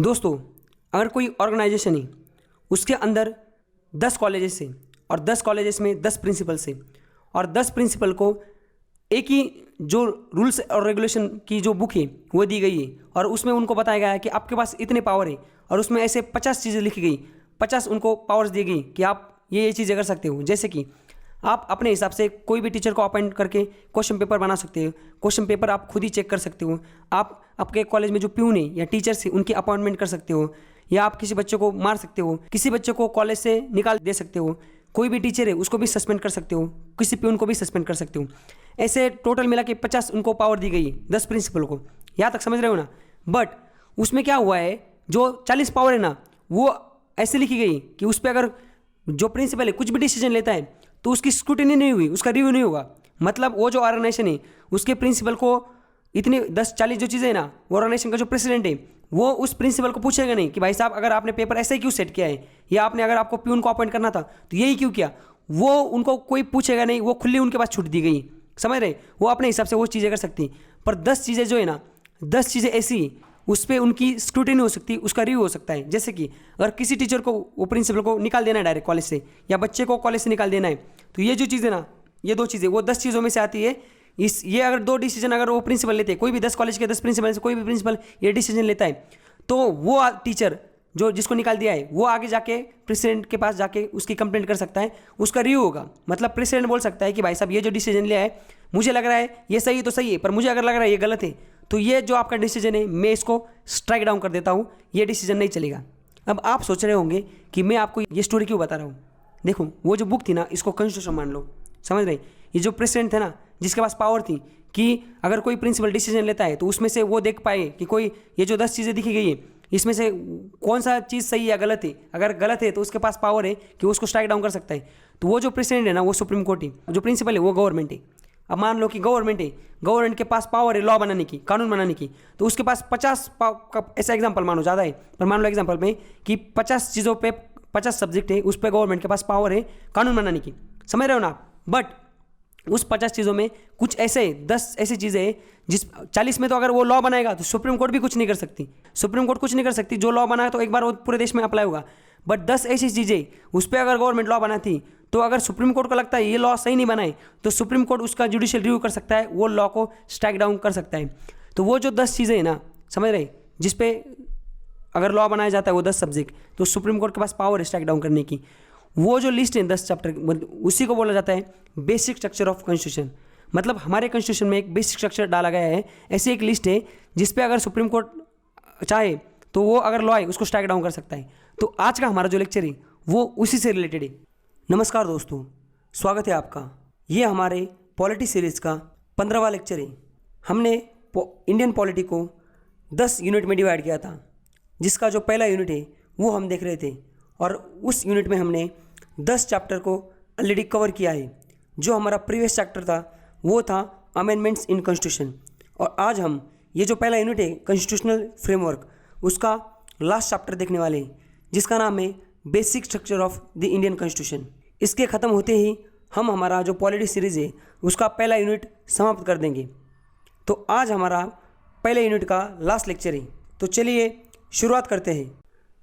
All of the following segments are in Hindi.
दोस्तों, अगर कोई ऑर्गेनाइजेशन है उसके अंदर 10 कॉलेजेस हैं और 10 कॉलेजेस में 10 प्रिंसिपल्स हैं और 10 प्रिंसिपल को एक ही जो रूल्स और रेगुलेशन की जो बुक है वो दी गई है और उसमें उनको बताया गया है कि आपके पास इतने पावर है और उसमें ऐसे 50 चीज़ें लिखी गई, 50 उनको पावर्स दी गई कि आप ये चीज़ें कर सकते हो। जैसे कि आप अपने हिसाब से कोई भी टीचर को अपॉइंट करके क्वेश्चन पेपर बना सकते हो, क्वेश्चन पेपर आप खुद ही चेक कर सकते हो, आप आपके कॉलेज में जो प्यून है या टीचर्स है उनकी अपॉइंटमेंट कर सकते हो, या आप किसी बच्चे को मार सकते हो, किसी बच्चे को कॉलेज से निकाल दे सकते हो, कोई भी टीचर है उसको भी सस्पेंड कर सकते हो, किसी प्यून को भी सस्पेंड कर सकते हो। ऐसे टोटल मिला के 50 उनको पावर दी गई 10 प्रिंसिपल को। यहाँ तक समझ रहे हो ना। बट उसमें क्या हुआ है, जो 40 पावर है ना वो ऐसे लिखी गई कि उस पर अगर जो प्रिंसिपल है कुछ भी डिसीजन लेता है तो उसकी स्क्रूटिनी नहीं हुई, उसका रिव्यू नहीं होगा। मतलब वो जो ऑर्गेनाइजेशन है उसके प्रिंसिपल को इतनी 10-40 जो चीज़ें है ना, वो ऑर्गेनाइजेशन का जो प्रेसिडेंट है वो उस प्रिंसिपल को पूछेगा नहीं कि भाई साहब अगर आपने पेपर ऐसे ही क्यों सेट किया है, या आपने अगर आपको प्यून को अपॉइंट करना था तो यही क्यों किया, वो उनको कोई पूछेगा नहीं। वो खुली उनके पास छूट दी गई, समझ रहे। वो अपने हिसाब से वो चीज़ें कर सकती। पर 10 चीज़ें जो है ना, 10 चीज़ें ऐसी उस पर उनकी स्क्रूटिनी हो सकती, उसका रिव्यू हो सकता है। जैसे कि अगर किसी टीचर को वो प्रिंसिपल को निकाल देना है डायरेक्ट कॉलेज से, या बच्चे को कॉलेज से निकाल देना है, तो ये जो चीज़ें ना, ये 2 चीज़ें वो 10 चीज़ों में से आती है। ये अगर 2 डिसीजन अगर वो प्रिंसिपल लेते हैं, कोई भी 10 कॉलेज के 10 प्रिंसिपल से कोई भी प्रिंसिपल ये डिसीजन लेता है, तो वो टीचर जो जिसको निकाल दिया है वो आगे जाके प्रेसिडेंट के पास जाके उसकी कंप्लेंट कर सकता है, उसका रिव्यू होगा। मतलब प्रेसिडेंट बोल सकता है कि भाई साहब ये जो डिसीजन लिया है मुझे लग रहा है ये सही तो सही है, पर मुझे अगर लग रहा है ये गलत है तो ये जो आपका डिसीजन है मैं इसको स्ट्राइक डाउन कर देता हूँ, ये डिसीजन नहीं चलेगा। अब आप सोच रहे होंगे कि मैं आपको ये स्टोरी क्यों बता रहा हूँ। देखो, वो जो बुक थी ना, इसको कॉन्स्टिट्यूशन मान लो, समझ रहे। ये जो प्रेसिडेंट थे ना, जिसके पास पावर थी कि अगर कोई प्रिंसिपल डिसीजन लेता है तो उसमें से वो देख पाए कि कोई ये जो 10 चीज़ें दिखी गई है इसमें से कौन सा चीज़ सही या गलत है। अगर गलत है तो उसके पास पावर है कि उसको स्ट्राइक डाउन कर सकता है। तो वो जो प्रेसिडेंट है ना वो सुप्रीम कोर्ट है, जो प्रिंसिपल है वो गवर्नमेंट है। अब मान लो कि गवर्नमेंट है, गवर्नमेंट के पास पावर है लॉ बनाने की, कानून बनाने की, तो उसके पास 50 का ऐसा एग्जाम्पल मानो, ज़्यादा है पर मान लो एग्जाम्पल में कि 50 चीज़ों पे 50 सब्जेक्ट है, उस पर गवर्नमेंट के पास पावर है कानून बनाने की, समझ रहे हो ना आप। बट उस 50 चीज़ों में कुछ ऐसे 10 ऐसी चीज़ें हैं जिस 40 में तो अगर वो लॉ बनाएगा तो सुप्रीम कोर्ट भी कुछ नहीं कर सकती। सुप्रीम कोर्ट कुछ नहीं कर सकती, जो लॉ बनाया तो एक बार वो पूरे देश में अप्लाई होगा। बट 10 ऐसी चीज़ें उस पर अगर गवर्नमेंट लॉ बनाती तो अगर सुप्रीम कोर्ट को लगता है ये लॉ सही नहीं बनाए तो सुप्रीम कोर्ट उसका जुडिशियल रिव्यू कर सकता है, वो लॉ को स्ट्राइक डाउन कर सकता है। तो वो जो 10 चीज़ें हैं ना, समझ रहे, जिस पे अगर लॉ बनाया जाता है वो 10 सब्जेक्ट, तो सुप्रीम कोर्ट के पास पावर है स्ट्राइक डाउन करने की। वो जो लिस्ट है 10 चैप्टर, उसी को बोला जाता है बेसिक स्ट्रक्चर ऑफ कॉन्स्टिट्यूशन। मतलब हमारे कॉन्स्टिट्यूशन में एक बेसिक स्ट्रक्चर डाला गया है, ऐसी एक लिस्ट है जिस पे अगर सुप्रीम कोर्ट चाहे तो वो अगर लॉ है उसको स्ट्राइक डाउन कर सकता है। तो आज का हमारा जो लेक्चर है वो उसी से रिलेटेड है। नमस्कार दोस्तों, स्वागत है आपका। ये हमारे पॉलिटी सीरीज़ का 15वां लेक्चर है। हमने इंडियन पॉलिटी को 10 यूनिट में डिवाइड किया था, जिसका जो पहला यूनिट है वो हम देख रहे थे, और उस यूनिट में हमने 10 चैप्टर को ऑलरेडी कवर किया है। जो हमारा प्रीवियस चैप्टर था वो था अमेंडमेंट्स इन कॉन्स्टिट्यूशन, और आज हम ये जो पहला यूनिट है कॉन्स्टिट्यूशनल फ्रेमवर्क, उसका लास्ट चैप्टर देखने वाले हैं, जिसका नाम है basic structure of the Indian constitution. इसके ख़त्म होते ही हम हमारा जो पॉलिटी सीरीज़ है उसका पहला यूनिट समाप्त कर देंगे। तो आज हमारा पहले यूनिट का लास्ट लेक्चर है। तो चलिए शुरुआत करते हैं।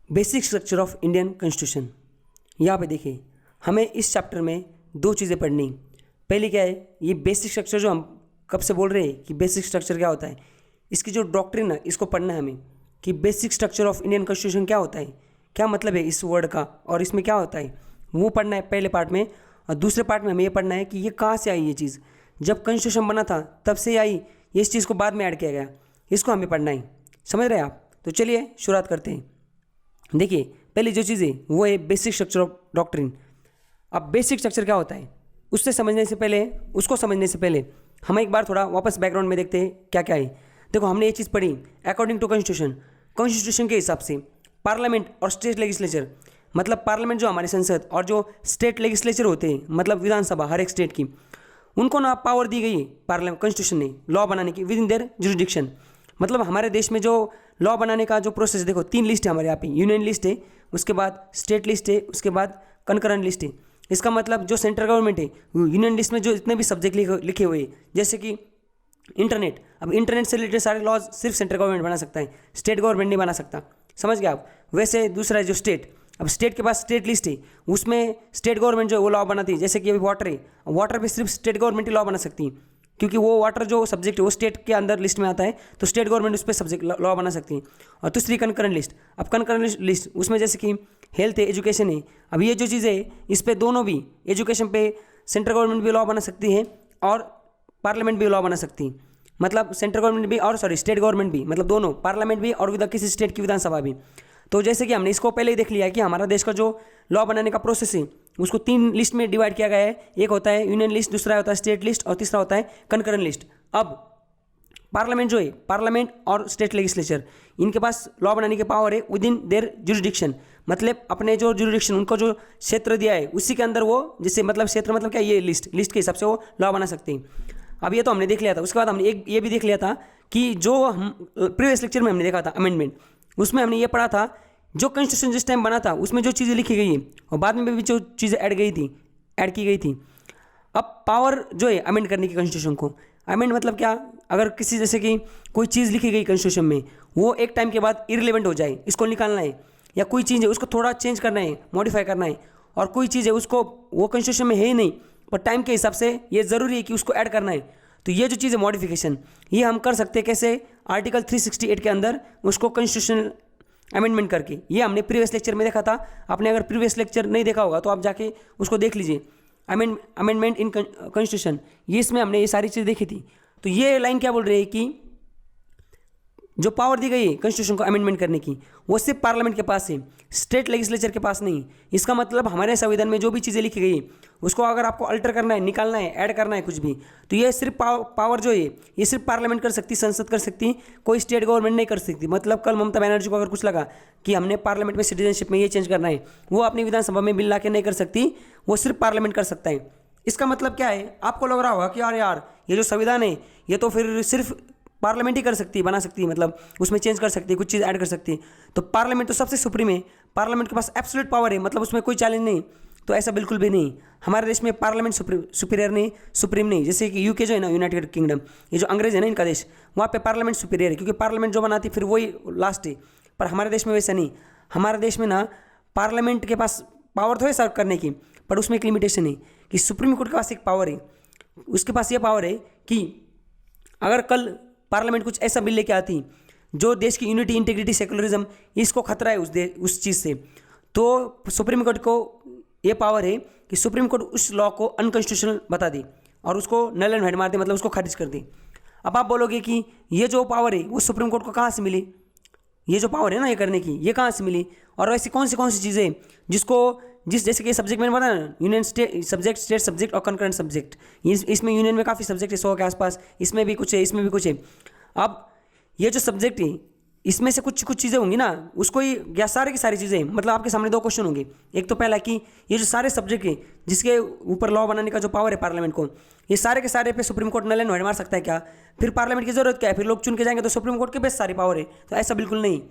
Basic structure of Indian constitution. यहाँ पे देखिए, हमें इस चैप्टर में 2 चीज़ें पढ़नी। पहली क्या है, ये बेसिक स्ट्रक्चर जो हम कब से बोल रहे हैं कि बेसिक स्ट्रक्चर क्या होता है, इसकी जो डॉक्ट्रिन है इसको पढ़ना है हमें कि basic structure of Indian constitution क्या होता है, क्या मतलब है इस वर्ड का और इसमें क्या होता है, वो पढ़ना है पहले पार्ट में। और दूसरे पार्ट में हमें ये पढ़ना है कि ये कहाँ से आई ये चीज़, जब कॉन्स्टिट्यूशन बना था तब से आई, ये इस चीज़ को बाद में ऐड किया गया, इसको हमें पढ़ना है। समझ रहे हैं आप। तो चलिए शुरुआत करते हैं। देखिए, पहली जो चीज़ है वो है बेसिक स्ट्रक्चर ऑफ डॉक्ट्रिन। अब बेसिक स्ट्रक्चर क्या होता है उसको समझने से पहले हम एक बार थोड़ा वापस बैकग्राउंड में देखते हैं क्या क्या है। देखो, हमने ये चीज़ पढ़ी अकॉर्डिंग टू कॉन्स्टिट्यूशन के हिसाब से पार्लियामेंट और स्टेट लेजिस्लेचर, मतलब पार्लियामेंट जो हमारी संसद और जो स्टेट लेजिस्लेचर होते हैं, मतलब विधानसभा हर एक स्टेट की, उनको ना पावर दी गई है पार्लियामेंट कॉन्स्टिट्यूशन ने लॉ बनाने की विद इन देयर जुरिडिक्शन। मतलब हमारे देश में जो लॉ बनाने का जो प्रोसेस, देखो 3 लिस्ट है हमारे यहाँ पे, यूनियन लिस्ट है, उसके बाद स्टेट लिस्ट है, उसके बाद कंकरेंट लिस्ट है। इसका मतलब जो सेंट्रल गवर्नमेंट है, यूनियन लिस्ट में जो इतने भी सब्जेक्ट लिखे हुए हैं, जैसे कि इंटरनेट, अब इंटरनेट से रिलेटेड सारे लॉज सिर्फ सेंट्रल गवर्नमेंट बना सकता है, स्टेट गवर्नमेंट नहीं बना सकता। समझ गए आप। वैसे दूसरा जो स्टेट, अब स्टेट के पास स्टेट लिस्ट है, उसमें स्टेट गवर्नमेंट जो है वो लॉ बनाती है। जैसे कि अभी वाटर है, वाटर पे सिर्फ स्टेट गवर्नमेंट ही लॉ बना सकती है, क्योंकि वो वाटर जो सब्जेक्ट है वो स्टेट के अंदर लिस्ट में आता है, तो स्टेट गवर्नमेंट उस पर सब्जेक्ट लॉ बना सकती है। और दूसरी कंकरेंट लिस्ट, अब कंकरेंट लिस्ट उसमें जैसे कि हेल्थ है, एजुकेशन है, अब ये जो चीज़ें है इस पर दोनों भी, एजुकेशन पे सेंट्रल गवर्नमेंट भी लॉ बना सकती है और पार्लियामेंट भी लॉ बना सकती है। मतलब सेंट्रल गवर्नमेंट भी और स्टेट गवर्नमेंट भी, मतलब दोनों, पार्लियामेंट भी और किसी स्टेट की विधानसभा भी। तो जैसे कि हमने इसको पहले ही देख लिया है कि हमारा देश का जो लॉ बनाने का प्रोसेस है उसको 3 लिस्ट में डिवाइड किया गया है। एक होता है यूनियन लिस्ट, दूसरा होता है स्टेट लिस्ट और तीसरा होता है कंकरेंट लिस्ट। अब पार्लियामेंट जो है, पार्लियामेंट और स्टेट लेजिस्लेचर, इनके पास लॉ बनाने की पावर है विद इन देयर जुरिडिक्शन, मतलब अपने जो जुरिडिक्शन, उनको जो क्षेत्र दिया है उसी के अंदर वो, जिससे मतलब क्षेत्र मतलब क्या, ये लिस्ट के हिसाब से वो लॉ बना सकते हैं। अब ये तो हमने देख लिया था। उसके बाद हमने एक ये भी देख लिया था कि जो हम प्रीवियस लेक्चर में हमने देखा था अमेंडमेंट, उसमें हमने ये पढ़ा था जो कॉन्स्टिट्यूशन जिस टाइम बना था उसमें जो चीज़ें लिखी गई है और बाद में भी जो चीज़ें ऐड की गई थी। अब पावर जो है अमेंड करने की कॉन्स्टिट्यूशन को, अमेंड मतलब क्या, अगर किसी जैसे कि कोई चीज़ लिखी गई कॉन्स्टिट्यूशन में, वो एक टाइम के बाद इररिलेवेंट हो जाए, इसको निकालना है, या कोई चीज़ है उसको थोड़ा चेंज करना है, मॉडिफाई करना है, और कोई चीज़ है उसको वो कॉन्स्टिट्यूशन में है ही नहीं पर टाइम के हिसाब से ये ज़रूरी है कि उसको ऐड करना है, तो ये जो चीज़ है मॉडिफिकेशन, ये हम कर सकते हैं कैसे, आर्टिकल 368 के अंदर उसको कॉन्स्टिट्यूशनल अमेंडमेंट करके। ये हमने प्रीवियस लेक्चर में देखा था। आपने अगर प्रीवियस लेक्चर नहीं देखा होगा तो आप जाके उसको देख लीजिए, अमेंडमेंट इन कॉन्स्टिट्यूशन, ये इसमें हमने ये सारी चीज़ देखी थी। तो ये लाइन क्या बोल रही है कि जो पावर दी गई है कॉन्स्टिट्यूशन को अमेंडमेंट करने की, वो सिर्फ पार्लियामेंट के पास है, स्टेट लेजिस्लेचर के पास नहीं। इसका मतलब हमारे संविधान में जो भी चीज़ें लिखी गई है उसको अगर आपको अल्टर करना है, निकालना है, ऐड करना है कुछ भी, तो ये सिर्फ पावर जो है ये सिर्फ पार्लियामेंट कर सकती, संसद कर सकती, कोई स्टेट गवर्नमेंट नहीं कर सकती। मतलब कल ममता बनर्जी को अगर कुछ लगा कि हमने पार्लियामेंट में सिटीजनशिप में ये चेंज करना है, वो अपनी विधानसभा में बिल ला के नहीं कर सकती, वो सिर्फ पार्लियामेंट कर सकता है। इसका मतलब क्या है, आपको लग रहा होगा कि यार ये जो संविधान है ये तो फिर सिर्फ पार्लियामेंट ही कर सकती है, बना सकती है, मतलब उसमें चेंज कर सकती है, कुछ चीज़ ऐड कर सकती है। तो पार्लियामेंट तो सबसे सुप्रीम है, पार्लियामेंट के पास एब्सोल्यूट पावर है, मतलब उसमें कोई चैलेंज नहीं। तो ऐसा बिल्कुल भी नहीं, हमारे देश में पार्लियामेंट सुपीरियर नहीं, सुप्रीम नहीं। जैसे कि यूके जो है ना, यूनाइटेड किंगडम, ये जो अंग्रेज है ना इनका देश, वहाँ पे पार्लियामेंट सुपीरियर है, क्योंकि पार्लियामेंट जो बनाती फिर वही लास्ट है। पर हमारे देश में वैसा नहीं, हमारे देश में ना पार्लियामेंट के पास पावर तो है सर्व करने की, पर उसमें एक लिमिटेशन है कि सुप्रीम कोर्ट के पास एक पावर है, उसके पास ये पावर है कि अगर कल पार्लियामेंट कुछ ऐसा बिल लेके आती जो देश की यूनिटी, इंटीग्रिटी, सेकुलरिज्म, इसको खतरा है उस चीज़ से, तो सुप्रीम कोर्ट को ये पावर है कि सुप्रीम कोर्ट उस लॉ को अनकॉन्स्टिट्यूशनल बता दे और उसको नल एंड वाइड मार दे, मतलब उसको खारिज कर दे। अब आप बोलोगे कि ये जो पावर है वो सुप्रीम कोर्ट को कहाँ से मिली, ये जो पावर है ना ये करने की, ये कहाँ से मिली, और ऐसी कौन सी चीज़ें जैसे कि सब्जेक्ट मैंने बताया ना, यूनियन स्टेट सब्जेक्ट और कंकरेंट सब्जेक्ट, इसमें यूनियन में काफ़ी सब्जेक्ट है, 100 के आसपास, इसमें भी कुछ है, इसमें भी कुछ है। अब ये जो सब्जेक्ट है इसमें से कुछ चीज़ें होंगी ना, उसको ही या सारी की सारी चीज़ें, मतलब आपके सामने 2 क्वेश्चन होंगे। एक तो पहला कि ये जो सारे सब्जेक्ट है जिसके ऊपर लॉ बनाने का जो पावर है पार्लियामेंट को, ये सारे के सारे पे Supreme Court null and void मार सकता है क्या, फिर पार्लियामेंट की जरूरत क्या है, फिर लोग चुन के जाएंगे तो सुप्रीम कोर्ट के बेस सारी पावर है। तो ऐसा बिल्कुल नहीं,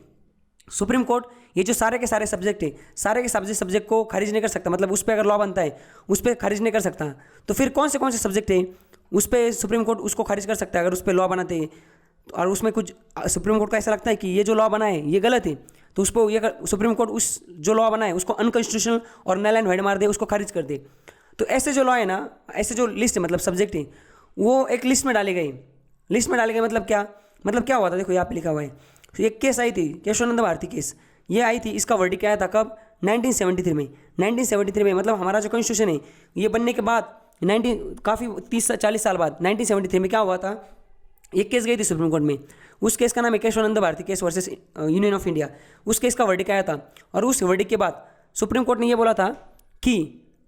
सुप्रीम कोर्ट ये जो सारे के सारे सब्जेक्ट है, सारे के सब्जेक्ट को खारिज नहीं कर सकता, मतलब उस पर अगर लॉ बनता है उस पर खारिज नहीं कर सकता। तो फिर कौन से सब्जेक्ट है उस पर सुप्रीम कोर्ट उसको खारिज कर सकता है अगर उस पर लॉ बनाते हैं, और उसमें कुछ सुप्रीम कोर्ट को ऐसा लगता है कि ये जो लॉ बना है ये गलत है, तो उस पर ये सुप्रीम कोर्ट उस जो लॉ बना है उसको अनकॉन्स्टिट्यूशनल और नल एंड वाइड मार दे, उसको खारिज कर दे। तो ऐसे जो लॉ है ना, ऐसे जो लिस्ट है मतलब सब्जेक्ट है, वो एक लिस्ट में डाले गए। लिस्ट में डाले गए मतलब क्या हुआ था, देखो यहाँ पे लिखा हुआ है। तो एक केस आई थी, केशवानंद भारती केस, ये आई थी, इसका वर्डिक्ट आया था कब, 1973 में। 1973 में मतलब हमारा जो कॉन्स्टिट्यूशन है ये बनने के बाद काफ़ी 30-40 साल बाद 1973 में क्या हुआ था, एक केस गई थी सुप्रीम कोर्ट में। उस केस का नाम है Kesavananda Bharati case versus union of India. उस केस का वर्डिक्ट आया था और उस वर्डिक्ट के बाद सुप्रीम कोर्ट ने ये बोला था कि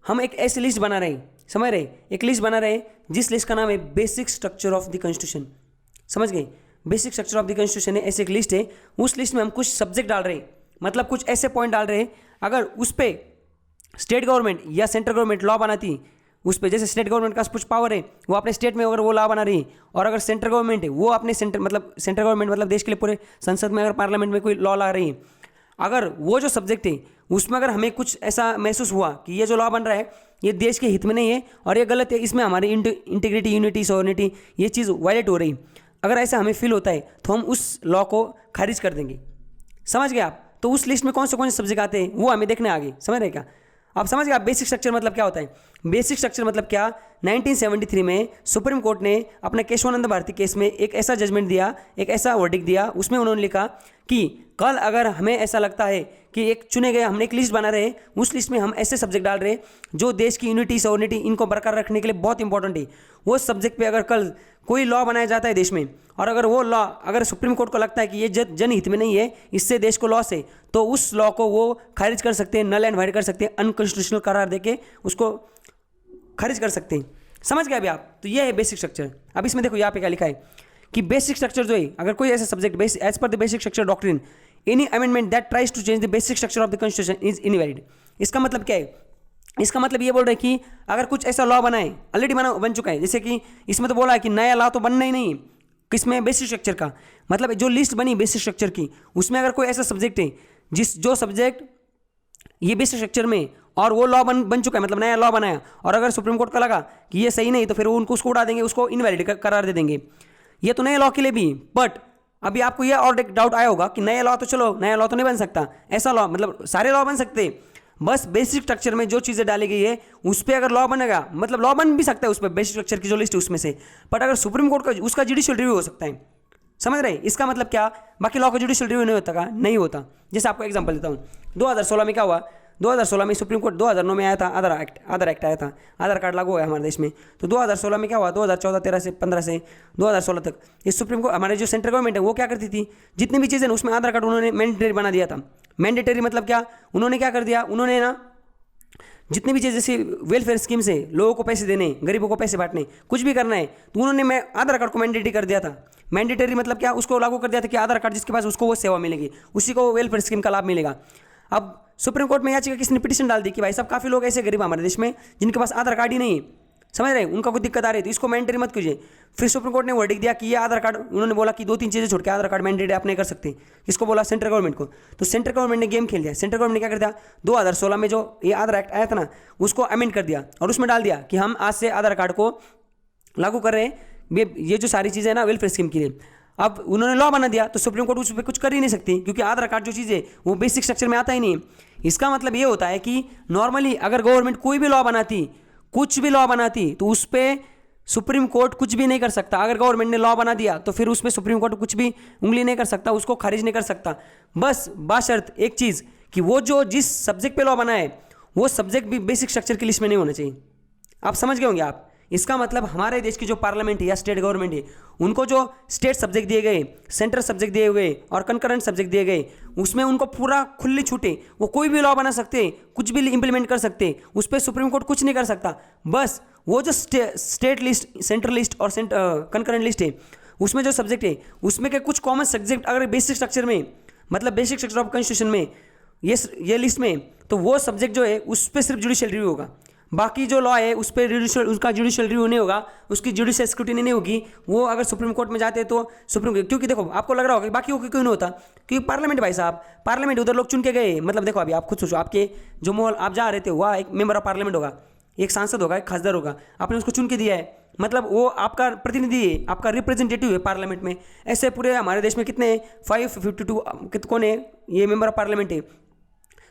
हम एक ऐसी लिस्ट बना रहे हैं, समझ रहे, एक लिस्ट बना रहे जिस लिस्ट का नाम है basic structure of the constitution. समझ गए, basic structure of the constitution है, ऐसी एक लिस्ट है। उस लिस्ट में हम कुछ सब्जेक्ट डाल रहे हैं, मतलब कुछ ऐसे पॉइंट डाल रहे हैं, अगर उस पर स्टेट गवर्नमेंट या सेंट्रल गवर्नमेंट लॉ बनाती, उस पर जैसे स्टेट गवर्नमेंट का कुछ पावर है, वो अपने स्टेट में अगर वो लॉ बना रही है, और अगर सेंट्रल गवर्नमेंट है वो अपने सेंट्रल गवर्नमेंट मतलब देश के लिए पूरे संसद में अगर पार्लियामेंट में कोई लॉ ला रही है, अगर वो जो सब्जेक्ट है उसमें अगर हमें कुछ ऐसा महसूस हुआ कि ये जो लॉ बन रहा है ये देश के हित में नहीं है और ये गलत है, इसमें हमारी इंटीग्रिटी, यूनिटी, सॉवरेनिटी ये चीज़ वायलेट हो रही, अगर ऐसा हमें फील होता है तो हम उस लॉ को खारिज कर देंगे। समझ गए आप। तो उस लिस्ट में कौन से सब्जेक्ट आते हैं वो हमें देखने आगे, समझ रहे क्या? आप समझ गए आप बेसिक स्ट्रक्चर मतलब क्या होता है? बेसिक स्ट्रक्चर मतलब क्या, 1973 में सुप्रीम कोर्ट ने अपने केशवानंद भारती केस में एक ऐसा जजमेंट दिया, एक ऐसा वर्डिक्ट दिया, उसमें उन्होंने लिखा कि कल अगर हमें ऐसा लगता है कि एक चुने गए, हमने एक लिस्ट बना रहे, उस लिस्ट में हम ऐसे सब्जेक्ट डाल रहे जो देश की यूनिटी सॉवरेनिटी इनको बरकरार रखने के लिए बहुत इंपॉर्टेंट है, वो सब्जेक्ट पे अगर कल कोई लॉ बनाया जाता है देश में, और अगर वो लॉ अगर सुप्रीम कोर्ट को लगता है कि ये जनहित में नहीं है, इससे देश को लॉस है, तो उस लॉ को वो खारिज कर सकते हैं, नल एंड वाइड कर सकते हैं, अनकॉन्स्टिट्यूशनल करार देके उसको खारिज कर सकते हैं। समझ गए अभी आप? तो ये है बेसिक स्ट्रक्चर। अब इसमें देखो यहाँ पे क्या लिखा है कि बेसिक स्ट्रक्चर जो है, अगर कोई ऐसा subject as per the basic structure doctrine any amendment that tries to change the basic structure of the constitution is invalid. इसका मतलब क्या है? इसका मतलब ये बोल रहे हैं कि अगर कुछ ऐसा लॉ बनाए, ऑलरेडी बन चुका है, जैसे कि इसमें तो बोला है कि नया लॉ तो बनना ही नहीं, किसमें? बेसिक स्ट्रक्चर का। मतलब जो लिस्ट बनी बेसिक स्ट्रक्चर की, उसमें अगर कोई ऐसा सब्जेक्ट है जो सब्जेक्ट ये बेसिक स्ट्रक्चर में और वो लॉ बन चुका है, मतलब नया लॉ बनाया, और अगर सुप्रीम कोर्ट का लगा कि ये सही नहीं, तो फिर वो उनको उसको उड़ा देंगे, उसको इनवैलिड करार दे देंगे। ये तो नए लॉ के लिए भी, बट अभी आपको ये और एक डाउट आया होगा कि नया लॉ तो चलो, नया लॉ तो नहीं बन सकता, ऐसा लॉ मतलब सारे लॉ बन सकते हैं, बस बेसिक स्ट्रक्चर में जो चीज़ें डाली गई है उस पर अगर लॉ बनेगा, मतलब लॉ बन भी सकता है उस पर बेसिक स्ट्रक्चर की जो लिस्ट है उसमें से, बट अगर सुप्रीम कोर्ट का उसका जुडिशियल रिव्यू हो सकता है। समझ रहे? इसका मतलब क्या, बाकी लॉ का जुडिशियल रिव्यू नहीं होता का? नहीं होता। जैसे आपको एग्जांपल देता हूँ, 2016 में क्या हुआ, 2016 में सुप्रीम कोर्ट, 2009 में आया था आधार एक्ट आया था, आधार कार्ड लागू हो गया हमारे देश में, तो 2016 में क्या हुआ, 2014, 13 से 15 से 2016 तक ये सुप्रीम कोर्ट, हमारे जो सेंट्रल गवर्नमेंट है वो क्या करती थी, जितनी भी चीज़ें ना उसमें आधार कार्ड उन्होंने मैंडेटरी बना दिया था। मैंडेटरी मतलब क्या, उन्होंने क्या कर दिया, उन्होंने ना जितनी भी चीज़ जैसे वेलफेयर स्कीम से लोगों को पैसे देने, गरीबों को पैसे बांटने, कुछ भी करना है, तो उन्होंने आधार कार्ड को मैंडेटरी कर दिया था। मैंडेटरी मतलब क्या, उसको लागू कर दिया था कि आधार कार्ड जिसके पास उसको वो सेवा मिलेगी, उसी को वेलफेयर स्कीम का लाभ मिलेगा। अब सुप्रीम कोर्ट में याचिका किसने पिटीशन डाल दी कि भाई साहब काफ़ी लोग ऐसे गरीब हमारे देश में जिनके पास आधार कार्ड ही नहीं है, समझ रहे, उनका कोई दिक्कत आ रही है, तो इसको मैंडेटरी मत कीजिए। फिर सुप्रीम कोर्ट ने वर्डिक्ट दिया कि ये आधार कार्ड, उन्होंने बोला कि 2-3 चीज़ें छोड़ के आधार कार्ड मैंडेटरी आप नहीं कर सकते। किसको बोला? सेंट्रल गवर्नमेंट को। तो सेंट्रल गवर्नमेंट ने गेम खेल दिया। सेंट्रल गवर्नमेंट ने क्या कर दिया, 2016 में जो ये आधार एक्ट आया था ना, उसको अमेंड कर दिया और उसमें डाल दिया कि हम आज से आधार कार्ड को लागू कर रहे हैं, ये जो सारी चीज़ें ना वेलफेयर स्कीम के लिए। अब उन्होंने लॉ बना दिया, तो सुप्रीम कोर्ट उस पर कुछ कर ही नहीं सकती, क्योंकि आधार कार्ड जो चीज़ है वो बेसिक स्ट्रक्चर में आता ही नहीं। इसका मतलब ये होता है कि नॉर्मली अगर गवर्नमेंट कोई भी लॉ बनाती, कुछ भी लॉ बनाती, तो उस पर सुप्रीम कोर्ट कुछ भी नहीं कर सकता। अगर गवर्नमेंट ने लॉ बना दिया तो फिर उस पर सुप्रीम कोर्ट कुछ भी उंगली नहीं कर सकता, उसको खारिज नहीं कर सकता। बस बाशर्त एक चीज़ कि वो जो जिस सब्जेक्ट पे लॉ बना है वो सब्जेक्ट भी बेसिक स्ट्रक्चर की लिस्ट में नहीं होना चाहिए। आप समझ गए होंगे आप? इसका मतलब हमारे देश की जो पार्लियामेंट है या स्टेट गवर्नमेंट है, उनको जो स्टेट सब्जेक्ट दिए गए, सेंट्रल सब्जेक्ट दिए गए और कंकरेंट सब्जेक्ट दिए गए, उसमें उनको पूरा खुली छूट है, वो कोई भी लॉ बना सकते हैं, कुछ भी इंप्लीमेंट कर सकते हैं, उस पर सुप्रीम कोर्ट कुछ नहीं कर सकता। बस वो जो स्टेट लिस्ट, सेंट्रल लिस्ट और कंकरेंट लिस्ट है, उसमें जो सब्जेक्ट है उसमें के कुछ कॉमन सब्जेक्ट अगर बेसिक स्ट्रक्चर में, मतलब बेसिक स्ट्रक्चर ऑफ कॉन्स्टिट्यूशन में ये लिस्ट में, तो वो सब्जेक्ट जो है उस पर सिर्फ जुडिशियल रिव्यू होगा। बाकी जो लॉ है उस पर उसका जुडिशियल रिव्यू नहीं होगा, उसकी जुडिशियल स्क्रूटिनी नहीं होगी। वो अगर सुप्रीम कोर्ट में जाते हैं तो क्योंकि देखो आपको लग रहा होगा बाकी को क्यों नहीं होता, क्योंकि पार्लियामेंट भाई साहब, पार्लियामेंट उधर लोग चुन के गए। मतलब देखो अभी आप खुद सोचो, आपके जो मोहल आप जा रहे थे वहाँ एक मेंबर ऑफ पार्लियामेंट होगा, एक सांसद होगा, एक खासदार होगा, आपने उसको चुन के दिया है, मतलब वो आपका प्रतिनिधि है, आपका रिप्रेजेंटेटिव है पार्लियामेंट में। ऐसे पूरे हमारे देश में कितने 552 कौन है ये मेंबर ऑफ पार्लियामेंट है।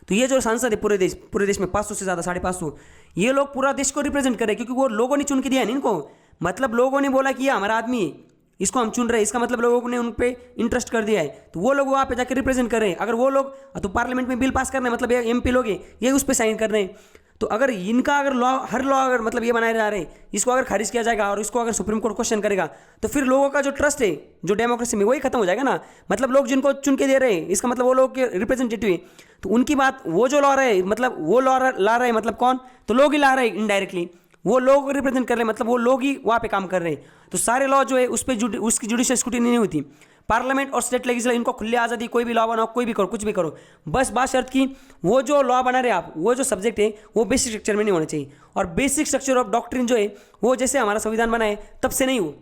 तो ये जो सांसद है पूरे देश में 500 से ज़्यादा, 550, ये लोग पूरा देश को रिप्रेजेंट कर रहे हैं, क्योंकि वो लोगों ने चुन के दिया है इनको। मतलब लोगों ने बोला कि ये हमारा आदमी है, इसको हम चुन रहे हैं, इसका मतलब लोगों ने उन पे इंटरेस्ट कर दिया है, तो वो लोग वहाँ पे जाकर रिप्रेजेंट कर रहे हैं। अगर वो लोग तो पार्लियामेंट में बिल पास करना है, मतलब ये MP लोग हैं, ये उस पर साइन कर रहे हैं। तो अगर इनका अगर लॉ, हर लॉ अगर मतलब ये बनाए जा रहे हैं, इसको अगर खारिज किया जाएगा और इसको अगर सुप्रीम कोर्ट क्वेश्चन करेगा, तो फिर लोगों का जो ट्रस्ट है जो डेमोक्रेसी में, वही खत्म हो जाएगा ना। मतलब लोग जिनको चुन के दे रहे हैं, इसका मतलब वो लोग के रिप्रेजेंटेटिव है, तो उनकी बात वो जो लॉ रहे, मतलब वो लॉ ला रहे, मतलब कौन, तो लोग ही ला रहे हैं इनडायरेक्टली, वो लोग रिप्रेजेंट कर रहे हैं, मतलब वो लोग ही वहाँ पे काम कर रहे हैं। तो सारे लॉ जो है उस पर उसकी जुडिशियल स्क्रूटिनी नहीं होती। पार्लियामेंट और स्टेट लेजिस्लेचर इनको खुली आज़ादी, कोई भी लॉ बनाओ, कोई भी करो, कुछ भी करो, बस बात शर्त की वो जो लॉ बना रहे आप, वो जो सब्जेक्ट है वो बेसिक स्ट्रक्चर में नहीं होना चाहिए। और बेसिक स्ट्रक्चर ऑफ डॉक्ट्रिन जो है वो जैसे हमारा संविधान बना है तब से नहीं हो।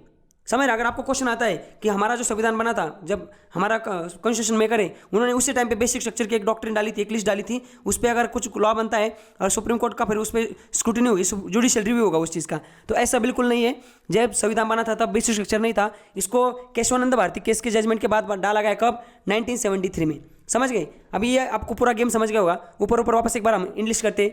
समझ रहे? अगर आपको क्वेश्चन आता है कि हमारा जो संविधान बना था, जब हमारा कॉन्स्टिट्यूशन मेकर है उन्होंने उसी टाइम पे बेसिक स्ट्रक्चर की एक डॉक्ट्रिन डाली थी, एक लिस्ट डाली थी, उस पर अगर कुछ लॉ बनता है और सुप्रीम कोर्ट का फिर उस पर स्क्रूटिनी होगी, जुडिशियल रिव्यू होगा उस चीज़ का, तो ऐसा बिल्कुल नहीं है। जब संविधान बना था तब बेसिक स्ट्रक्चर नहीं था। इसको केशवानंद भारती केस के जजमेंट के बाद डाला गया, कब? 1973 में। समझ गए? अभी ये आपको पूरा गेम समझ गया होगा। ऊपर ऊपर वापस एक बार हम इंग्लिश करते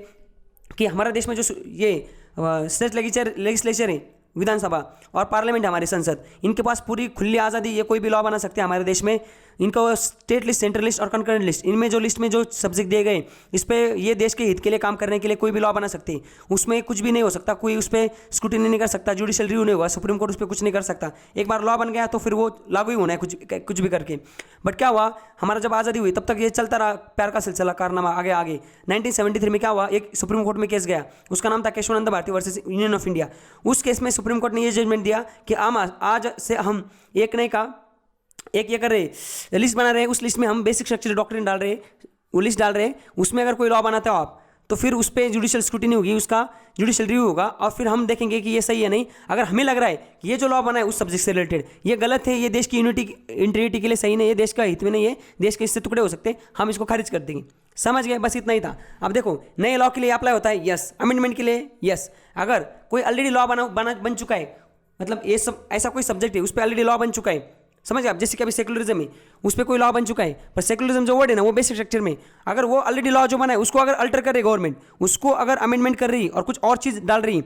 कि हमारे देश में जो ये स्टेट लेजिस्लेचर है, विधानसभा और पार्लियामेंट, हमारी संसद, इनके पास पूरी खुली आज़ादी, ये कोई भी लॉ बना सकते हैं हमारे देश में। इनको स्टेट लिस्ट, सेंट्रल लिस्ट और कंकरेंट लिस्ट, इनमें जो लिस्ट में जो सब्जेक्ट दिए गए, इस पे ये देश के हित के लिए काम करने के लिए कोई भी लॉ बना सकते हैं। उसमें कुछ भी नहीं हो सकता, कोई उस पर स्क्रूटिनी नहीं कर सकता, जुडिशियल रिव्यू नहीं होगा, सुप्रीम कोर्ट उस पर कुछ नहीं कर सकता। एक बार लॉ बन गया तो फिर वो लागू ही होना है कुछ भी करके। बट क्या हुआ, हमारा जब आज़ादी हुई तब तक ये चलता रहा, प्यार का सिलसिला, कारनामा आगे आगे। 1973 में क्या हुआ, एक सुप्रीम कोर्ट में केस गया, उसका नाम था Kesavananda Bharati versus union of India. उस केस में सुप्रीम कोर्ट ने ये जजमेंट दिया कि आज से हम एक नए का एक ये कर रहे, लिस्ट बना रहे हैं, उस लिस्ट में हम बेसिक स्ट्रक्चर डॉक्ट्रिन डाल रहे हैं, वो लिस्ट डाल रहे हैं, उसमें अगर कोई लॉ बनाते हो आप तो फिर उस पर जुडिशियल स्क्रूटिनी होगी, उसका जुडिशियल रिव्यू होगा और फिर हम देखेंगे कि ये सही है नहीं। अगर हमें लग रहा है कि ये जो लॉ बना है उस सब्जेक्ट से रिलेटेड ये गलत है, ये देश की इंटीग्रिटी के लिए सही नहीं है, देश का हित में नहीं है, देश के इससे टुकड़े हो सकते हैं, हम इसको खारिज कर देंगे। समझ गए? बस इतना ही था। अब देखो, नए लॉ के लिए अप्लाई होता है यस, अमेंडमेंट के लिए यस। अगर कोई ऑलरेडी लॉ बन चुका है, मतलब ये सब ऐसा कोई सब्जेक्ट है उस पर ऑलरेडी लॉ बन चुका है, समझ गए आप? जैसे कि अभी सेकुलरिज्म है, उस पर कोई लॉ बन चुका है, पर सेकुलरिज्म जो वर्ड है ना वो बेसिक स्ट्रक्चर में, अगर वो ऑलरेडी लॉ जो बना है उसको अगर अल्टर कर रही गवर्नमेंट, उसको अगर अमेंडमेंट कर रही और कुछ और चीज़ डाल रही,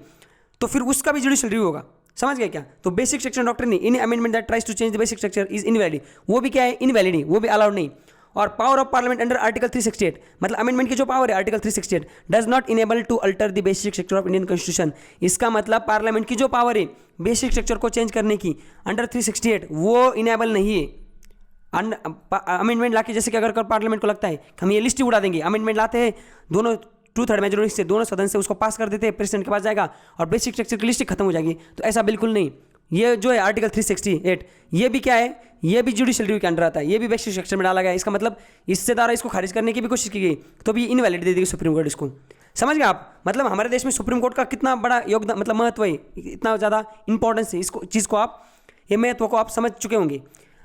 तो फिर उसका भी जुडिशियल रिव्यू होगा। समझ गए क्या? तो बेसिक स्ट्रक्चर डॉक्ट्रिन नहीं, an amendment that tries to change the basic structure is invalid, वो भी क्या है, इनवैलिड ही, वो भी अलाउड नहीं। और power of parliament under article 368, मतलब अमेंडमेंट की जो पावर है article 368 does not enable to alter the basic structure of Indian constitution. इसका मतलब पार्लियामेंट की जो पावर है बेसिक स्ट्रक्चर को चेंज करने की अंडर 368 वो इनेबल नहीं है। अमेंडमेंट लाके, जैसे कि अगर पार्लियामेंट को लगता है कि हम ये लिस्ट ही उड़ा देंगे, अमेंडमेंट लाते हैं दोनों 2/3 मेजोरिटी से, दोनों सदन से उसको पास कर देते हैं, प्रेसिडेंट के पास जाएगा और बेसिक स्ट्रक्चर की लिस्ट खत्म हो जाएगी। तो ऐसा बिल्कुल नहीं। ये जो है आर्टिकल 368 ये भी क्या है, ये भी जुडिशियल रिव्यू के अंडर आता है, ये भी बेसिक स्ट्रक्चर में डाला गया है। इसका मतलब इससे द्वारा इसको खारिज करने की भी कोशिश की गई तो भी इनवैलिड दे देगी सुप्रीम कोर्ट इसको। समझ गए आप? मतलब हमारे देश में सुप्रीम कोर्ट का कितना बड़ा योगदान, मतलब महत्व है, इतना ज़्यादा इंपॉर्टेंस है इसको चीज़ को, आप ये महत्व को आप समझ चुके होंगे।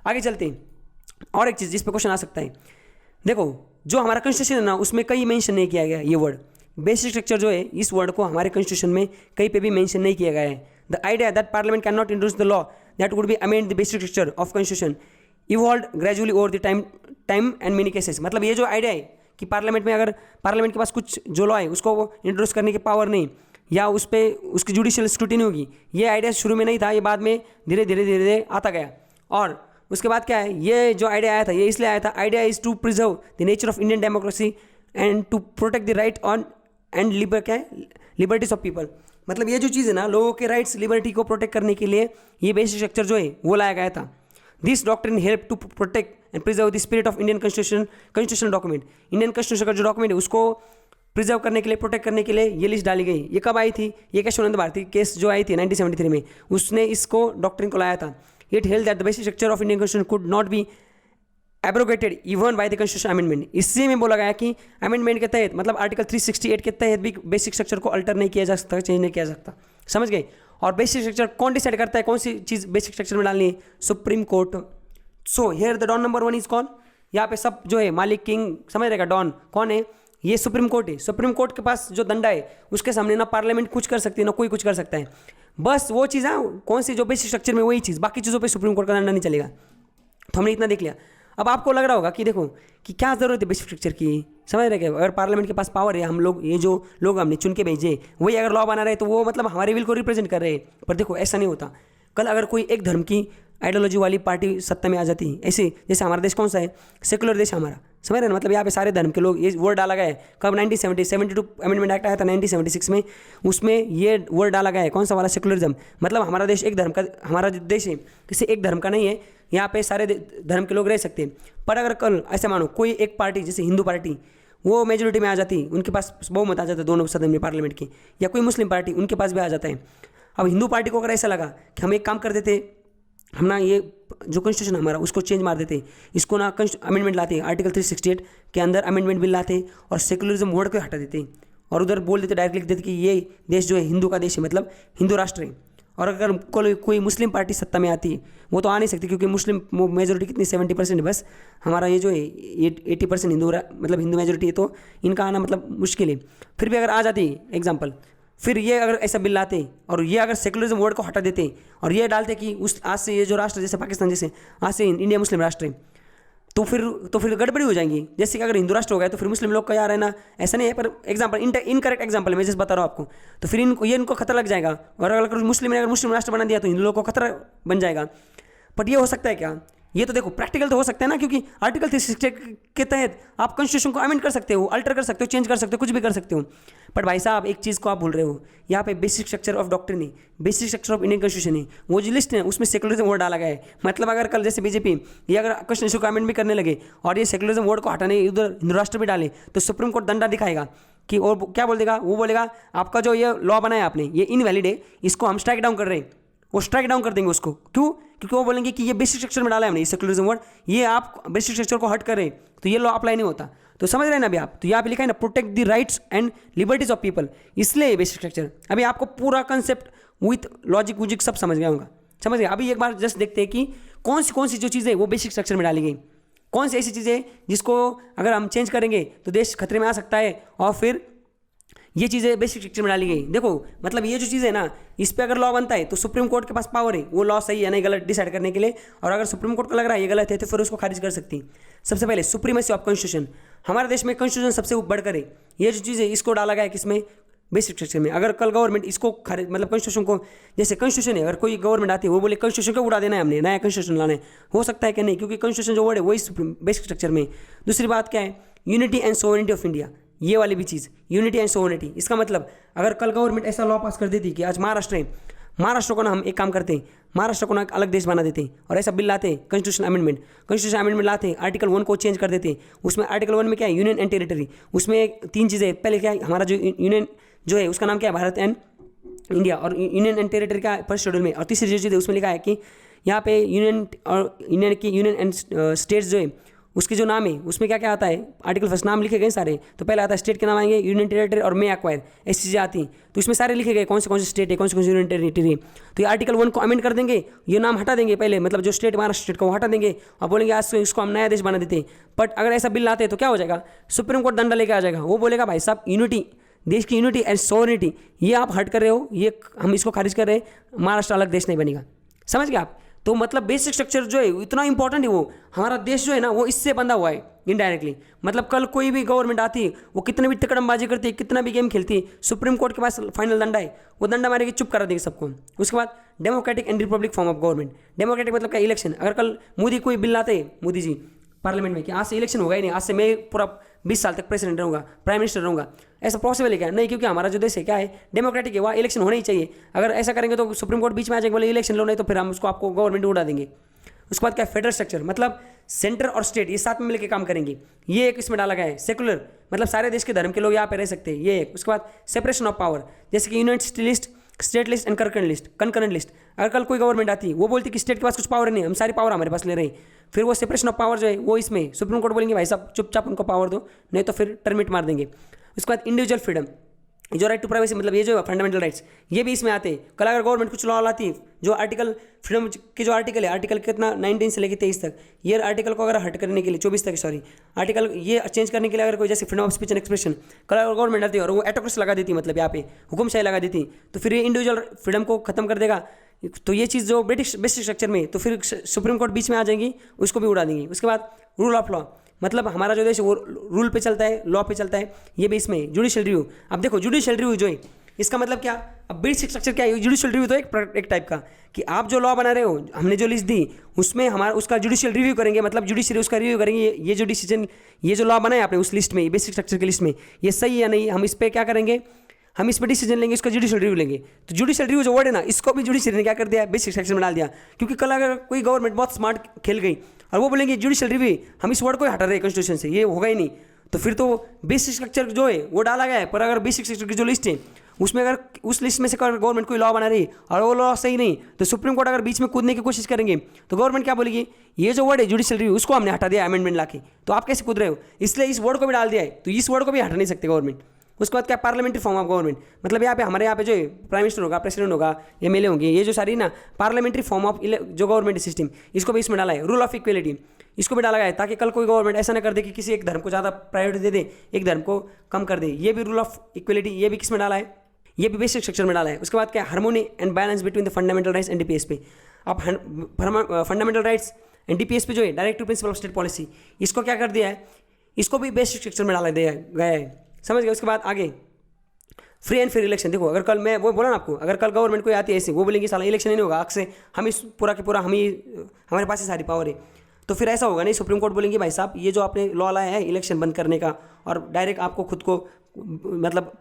आगे चलते हैं। और एक चीज़ जिस पर क्वेश्चन आ सकता है, देखो जो हमारा कॉन्स्टिट्यूशन है ना उसमें कहीं मेंशन नहीं किया गया ये वर्ड बेसिक स्ट्रक्चर जो है, इस वर्ड को हमारे कॉन्स्टिट्यूशन में कहीं पे भी मेंशन नहीं किया गया है। The idea that parliament can not introduce the law that would be amend the basic structure of constitution evolve gradually over the time and many cases. मतलब ये जो आइडिया है कि पार्लियामेंट में अगर पार्लियामेंट के पास कुछ जो लॉ है उसको इंट्रोड्यूस करने की पावर नहीं या उस पर उसकी जुडिशियल स्क्रूटिनी होगी, ये आइडिया शुरू में नहीं था, ये बाद में धीरे धीरे आता गया। और उसके बाद क्या है, ये जो आइडिया आया था ये इसलिए आया था, idea is to preserve the nature of Indian democracy and to protect the right on and liberties of people. मतलब ये जो चीज़ है ना, लोगों के राइट्स लिबर्टी को प्रोटेक्ट करने के लिए ये बेसिक स्ट्रक्चर जो है वो लाया गया था। This doctrine help to protect and preserve the spirit of Indian constitutional document. Indian constitution का जो डॉक्यूमेंट है उसको प्रिजर्व करने के लिए, प्रोटेक्ट करने के लिए ये लिस्ट डाली गई। ये कब आई थी? ये केशवानंद भारती केस जो आई थी 1973 में, उसने इसको डॉक्ट्रिन को लाया था। It held that the basic structure of Indian constitution could not be abrogated even by the constitution amendment. इसी में बोला गया कि अमेंडमेंट के तहत, मतलब आर्टिकल 368 के तहत भी बेसिक स्ट्रक्चर को अल्टर नहीं किया जा सकता, चेंज नहीं किया जा सकता। समझ गए? और बेसिक स्ट्रक्चर कौन डिसाइड करता है, कौन सी चीज़ बेसिक स्ट्रक्चर में डालनी है? Supreme Court. So here the don number 1 is कौन? यहाँ पे सब जो है मालिक, किंग, समझ रहेगा, डॉन कौन है? ये सुप्रीम कोर्ट है। सुप्रीम कोर्ट के पास जो डंडा है उसके सामने ना पार्लियामेंट कुछ कर सकती है ना कोई कुछ कर सकता है। बस वो चीज़ है कौन सी, जो बेसिक स्ट्रक्चर में वही चीज़, बाकी चीज़ों पे सुप्रीम कोर्ट का डंडा नहीं चलेगा। तो हमने इतना देख लिया। अब आपको लग रहा होगा कि देखो कि क्या ज़रूरत है बेसिक स्ट्रक्चर की, समझ रहे क्या? अगर पार्लियामेंट के पास पावर है, हम लोग ये जो लोग हमने चुन के भेजे वही अगर लॉ बना रहे तो वो मतलब हमारे विल को रिप्रेजेंट कर रहे हैं। पर देखो ऐसा नहीं होता। कल अगर कोई एक धर्म की आइडियोलॉजी वाली पार्टी सत्ता में आ जाती है, ऐसे जैसे हमारा देश कौन सा है, सेकुलर देश हमारा, समझ रहे ना? मतलब यहाँ पे सारे धर्म के लोग, ये वर्ड डाला गया है कब? 1972 अमेंडमेंट एक्ट आया था 1976 में, उसमें ये वर्ड डाला गया है कौन सा वाला? सेकुलरिज्म। मतलब हमारा देश एक धर्म का, हमारा जो देश है किसी एक धर्म का नहीं है, यहाँ पे सारे धर्म के लोग रह सकते हैं। पर अगर कल ऐसा मानो कोई एक पार्टी जैसे हिंदू पार्टी वो मेजोरिटी में आ जाती, उनके पास बहुमत आ जाता है दोनों सदन में पार्लियामेंट के, या कोई मुस्लिम पार्टी उनके पास भी आ जाता है। अब हिंदू पार्टी को अगर ऐसा लगा कि हम एक काम कर देते, हम ना ये जो कॉन्स्टिट्यूशन हमारा उसको चेंज मार देते, इसको ना अमेंडमेंट लाते, आर्टिकल 368 के अंदर अमेंडमेंट बिल लाते और सेकुलरिज्म वर्ड को हटा देते और उधर बोल देते, डायरेक्ट लिख देते कि ये देश जो है हिंदू का देश है, मतलब हिंदू राष्ट्र है। और अगर कोई मुस्लिम पार्टी सत्ता में आती है, वो तो आ नहीं सकती क्योंकि मुस्लिम मेजोरिटी कितनी 70% है बस, हमारा ये जो है 80% हिंदू, मतलब हिंदू मेजोरिटी है, तो इनका आना मतलब मुश्किल है। फिर भी अगर आ जाती एग्जाम्पल, फिर ये अगर ऐसा बिल लाते और ये अगर सेकुलरिज्म वर्ड को हटा देते और ये डालते कि उस आज से ये जो राष्ट्र जैसे पाकिस्तान जैसे आज से इंडिया मुस्लिम राष्ट्र है, तो फिर गड़बड़ी हो जाएंगी। जैसे कि अगर हिंदू राष्ट्र हो गया तो फिर मुस्लिम लोग का यार है ना, ऐसा नहीं है, पर एग्जाम्पल इनकरेक्ट एग्जाम्पल मैं जैसे बता रहा हूँ आपको, तो फिर इनको खतरा लग जाएगा। और अगर मुस्लिम ने अगर मुस्लिम राष्ट्र बना दिया तो हिंदू लोगों को खतरा बन जाएगा। बट ये हो सकता है क्या? ये तो देखो प्रैक्टिकल तो हो सकता है ना, क्योंकि आर्टिकल 368 के तहत आप कॉन्स्टिट्यूशन को अमेंड कर सकते हो, अल्टर कर सकते हो, चेंज कर सकते हो, कुछ भी कर सकते हो। बट भाई साहब एक चीज़ को आप भूल रहे हो, यहाँ पे बेसिक स्ट्रक्चर ऑफ डॉक्ट्रिन है, basic structure of Indian constitution है, वो जो लिस्ट है उसमें सेकुलरिज्म वर्ड डाला गया है। मतलब अगर कल जैसे बीजेपी ये अगर कॉन्स्टिट्यूशन को अमेंड भी करने लगे और ये सेकुलरिज्म वर्ड को हटाने उधर हिंदू राष्ट्र भी डाले, तो सुप्रीम कोर्ट डंडा दिखाएगा कि, और क्या बोल देगा, वो बोलेगा आपका जो ये लॉ बनाया आपने ये इनवैलिड है, इसको हम स्ट्राइक डाउन कर रहे हैं। वो स्ट्राइक डाउन कर देंगे उसको। क्यों? क्योंकि वो बोलेंगे कि ये बेसिक स्ट्रक्चर में डाला है हमने, ये सेकुलरिज्म वर्ड, ये आप बेसिक स्ट्रक्चर को हट कर रहे तो ये लॉ अप्लाई नहीं होता। तो समझ रहे हैं ना अभी आप? तो यहाँ पे लिखा है ना, protect the rights and liberties of people, इसलिए ये बेसिक स्ट्रक्चर। अभी आपको पूरा कंसेप्ट विथ लॉजिक वूजिक सब समझ गया होगा, समझ गए? अभी एक बार जस्ट देखते हैं कि कौन सी जो चीज़ें वो बेसिक स्ट्रक्चर में डाली गई, कौन सी ऐसी चीज़ें जिसको अगर हम चेंज करेंगे तो देश खतरे में आ सकता है, और फिर ये चीज़ें बेसिक स्ट्रक्चर में डाली गई। देखो मतलब ये जो चीज़ है ना, इस पे अगर लॉ बनता है तो सुप्रीम कोर्ट के पास पावर है वो लॉ सही है नहीं गलत डिसाइड करने के लिए, और अगर सुप्रीम कोर्ट को लग रहा है ये गलत है तो फिर उसको खारिज कर सकती है। सबसे पहले सुप्रीमेसी ऑफ कॉन्स्टिट्यूशन, हमारे देश में कॉन्स्टिट्यूशन सबसे बढ़कर है। ये जो चीज़ है इसको डाला गया है किसमें? बेसिक स्ट्रक्चर में। अगर कल गवर्नमेंट इसको खारिज, मतलब कॉन्स्टिट्यूशन को, जैसे कॉन्स्टिट्यूशन है, अगर कोई गवर्नमेंट आती है वो बोले कॉन्स्टिट्यूशन को उड़ा देना है, हमने नया कॉन्स्टिट्यूशन लाना है, हो सकता है कि नहीं, क्योंकि कॉन्स्टिट्यूशन जो वर्ड है वही बेसिक स्ट्रक्चर में। दूसरी बात क्या है? Unity and sovereignty of India, ये वाली भी चीज़, यूनिटी एंड सोवरेनिटी। इसका मतलब अगर कल गवर्नमेंट ऐसा लॉ पास कर देती कि आज महाराष्ट्र है, महाराष्ट्र को ना हम एक काम करते हैं, महाराष्ट्र को ना एक अलग देश बना देते हैं, और ऐसा बिल लाते हैं कॉन्स्टिट्यूशन अमेंडमेंट लाते हैं, आर्टिकल 1 को चेंज कर देते हैं। उसमें आर्टिकल 1 में क्या है? Union and territory. उसमें 3 चीज़ें, पहले क्या है, हमारा जो यूनियन जो है उसका नाम क्या है? भारत एंड इंडिया, और यूनियन एंड टेरिटरी का फर्स्ट शेड्यूल में। और तीसरी जो चीज़ है उसमें लिखा है कि यहाँ पे यूनियन एंड स्टेट्स जो है उसके जो नाम है उसमें क्या क्या आता है, आर्टिकल फर्स्ट नाम लिखे गए सारे। तो पहले आता है स्टेट के नाम आएंगे, यूनियन टेरिटरी और मे एक्वायर, ऐसी चीज़ें आती हैं। तो इसमें सारे लिखे गए कौन से स्टेट है, कौन से यूनियन टेरिटरी। तो ये आर्टिकल 1 को अमेंड कर देंगे, ये नाम हटा देंगे पहले, मतलब जो स्टेट महाराष्ट्र स्टेट को वो हटा देंगे और बोलेंगे आज से इसको हम नया देश बना देते हैं। बट अगर ऐसा बिल लाते हैं तो क्या हो जाएगा? सुप्रीम कोर्ट डंडा लेके आ जाएगा, वो बोलेगा भाई साहब यूनिटी, देश की यूनिटी एंड सोवरेनिटी ये आप हट कर रहे हो, ये हम इसको खारिज कर रहे हैं, महाराष्ट्र अलग देश नहीं बनेगा। समझ गए आप? तो मतलब बेसिक स्ट्रक्चर जो है इतना इंपॉर्टेंट है, वो हमारा देश जो है ना वो इससे बंधा हुआ है इनडायरेक्टली। मतलब कल कोई भी गवर्नमेंट आती है, वो कितने भी तिकड़मबाजी करती है, कितना भी गेम खेलती है, सुप्रीम कोर्ट के पास फाइनल डंडा है, वो डंडा मारेगी, चुप करा देगी सबको। उसके बाद democratic and Republic form of government. Democratic मतलब क्या? इलेक्शन। अगर कल मोदी कोई बिल लाते हैं, मोदी जी पार्लियामेंट में कि आज से इलेक्शन होगा ही नहीं, आज से मैं पूरा 20 साल तक प्रेसिडेंट रहूँगा, प्राइम मिनिस्टर रहूँगा, ऐसा पॉसिबल है क्या? नहीं, क्योंकि हमारा जो देश है क्या है? डेमोक्रेटिक है, वहाँ इलेक्शन होना ही चाहिए। अगर ऐसा करेंगे तो सुप्रीम कोर्ट बीच में आ जाएगा, बोले इलेक्शन लो, नहीं तो फिर हम उसको आपको गवर्नमेंट उड़ा देंगे। उसके बाद क्या? फेडरल स्ट्रक्चर, मतलब सेंटर और स्टेट ये साथ में मिलकर काम करेंगे, ये एक इसमें डाला गया है। सेकुलर मतलब सारे देश के धर्म के लोग यहाँ पे रह सकते हैं, ये एक। उसके बाद सेपरेशन ऑफ पावर, जैसे कि union list, state list and concurrent list. अगर कल कोई गवर्नमेंट आती है वो बोलती है कि स्टेट के पास कुछ पावर नहीं है, हम सारी पावर हमारे पास ले रहे हैं, फिर वो सेपरेशन ऑफ पावर जो है वो इसमें सुप्रीम कोर्ट बोलेंगे भाई साहब चुपचाप उनको पावर दो, नहीं तो फिर टर्मिट मार देंगे। उसके बाद इंडिविजुअल फ्रीडम, जो राइट टू प्राइवेसी, मतलब ये जो फंडामेंटल राइट्स ये भी इसमें आते हैं। कल अगर गवर्नमेंट कुछ लॉ लाती है, जो आर्टिकल फ्रीडम के जो आर्टिकल है, आर्टिकल कितना 19 से लेकर 23 तक, ये आर्टिकल को अगर हट करने के लिए 24 तक सॉरी आर्टिकल ये चेंज करने के लिए अगर कोई जैसे freedom of speech and expression कल अगर गवर्नमेंट आती है और वो एटोक्रेसी लगा देती, मतलब यहाँ पे हुकुमशाही लगा देती, तो फिर ये इंडिविजुअल फ्रीडम को खत्म कर देगा। तो ये चीज़ जो ब्रिटिश बेसिक स्ट्रक्चर में, तो फिर सुप्रीम कोर्ट बीच में आ जाएंगी, उसको भी उड़ा देंगी। उसके बाद रूल ऑफ लॉ, मतलब हमारा जो देश है वो रूल पे चलता है, लॉ पे चलता है, ये भी इसमें। जुडिशियल रिव्यू, अब देखो जुडिशियल रिव्यू जो है इसका मतलब क्या? अब बेसिक स्ट्रक्चर क्या है? जुडिशियल रिव्यू तो एक टाइप का कि आप जो लॉ बना रहे हो, हमने जो लिस्ट दी उसमें हमारा उसका जुडिशियल रिव्यू करेंगे, मतलब जुडिशियरी उसका रिव्यू करेंगे, ये जो डिसीजन, ये जो लॉ बनाया आपने उस लिस्ट में, बेसिक स्ट्रक्चर की लिस्ट में, ये सही है या नहीं, हम इस पर क्या करेंगे? हम इस पर डिसीजन लेंगे, इसका जुडिशियल रिव्यू लेंगे। तो जुडिशियल रिव्यू जो वर्ड है ना, इसको भी जुडिशियरी ने क्या कर दिया? बेसिक स्ट्रक्चर में डाल दिया। क्योंकि कल अगर कोई गवर्नमेंट बहुत स्मार्ट खेल गई और वो बोलेंगे जुडिशियल रिव्यू, हम इस वर्ड को हटा रहे हैं कॉन्स्टिट्यूशन से, ये होगा ही नहीं, तो फिर तो बेसिक स्ट्रक्चर जो है वो डाला गया है। पर अगर बेसिक स्ट्रक्चर की जो लिस्ट है उसमें अगर उस लिस्ट में से अगर गवर्नमेंट कोई लॉ बना रही और वो लॉ सही नहीं, तो सुप्रीम कोर्ट अगर बीच में कूदने की कोशिश करेंगे तो गवर्नमेंट क्या बोलेगी? ये जो वर्ड है जुडिशियल रिव्यू, उसको हमने हटा दिया अमेंडमेंट लाके, तो आप कैसे कूद रहे हो? इसलिए इस वर्ड को भी डाल दिया है, तो इस वर्ड को भी हटा नहीं सकते गवर्नमेंट। उसके बाद क्या? पार्लियामेंट्री फॉर्म ऑफ गवर्नमेंट, मतलब यहाँ पे हमारे यहाँ पे जो प्राइम मिनिस्टर होगा, प्रेसिडेंट होगा, एमएलए होंगे, ये जो सारी ना पार्लियामेंट्री फॉर्म ऑफ जो गवर्नमेंट सिस्टम, इसको भी इसमें डाला है। रूल ऑफ इक्वलिटी, इसको भी डाला गया है ताकि कल कोई गवर्नमेंट ऐसा ना कर दे कि किसी एक धर्म को ज़्यादा प्रायोरिटी दे दे, एक धर्म को कम कर दे। ये भी रूल ऑफ इक्वलिटी, ये भी किस में डाला है? ये भी बेसिक स्ट्रक्चर में डाला है। उसके बाद क्या? Harmony and balance between the fundamental rights and DPSP. अब फंडामेंटल राइट्स एनडीपीएस पे जो है directive principle of state policy, इसको क्या कर दिया है, इसको भी बेसिक स्ट्रक्चर में डाला दिया गया है, समझ गए। उसके बाद आगे फ्री एंड फेयर इलेक्शन। देखो अगर कल मैं वो बोला ना आपको, अगर कल गवर्नमेंट कोई आती है ऐसे, वो बोलेंगे साला इलेक्शन ही नहीं होगा, आग से हम इस पूरा के पूरा हम ही, हमारे पास ही सारी पावर है, तो फिर ऐसा होगा नहीं। सुप्रीम कोर्ट बोलेंगे भाई साहब ये जो आपने लॉ लाया है इलेक्शन बंद करने का और डायरेक्ट आपको खुद को मतलब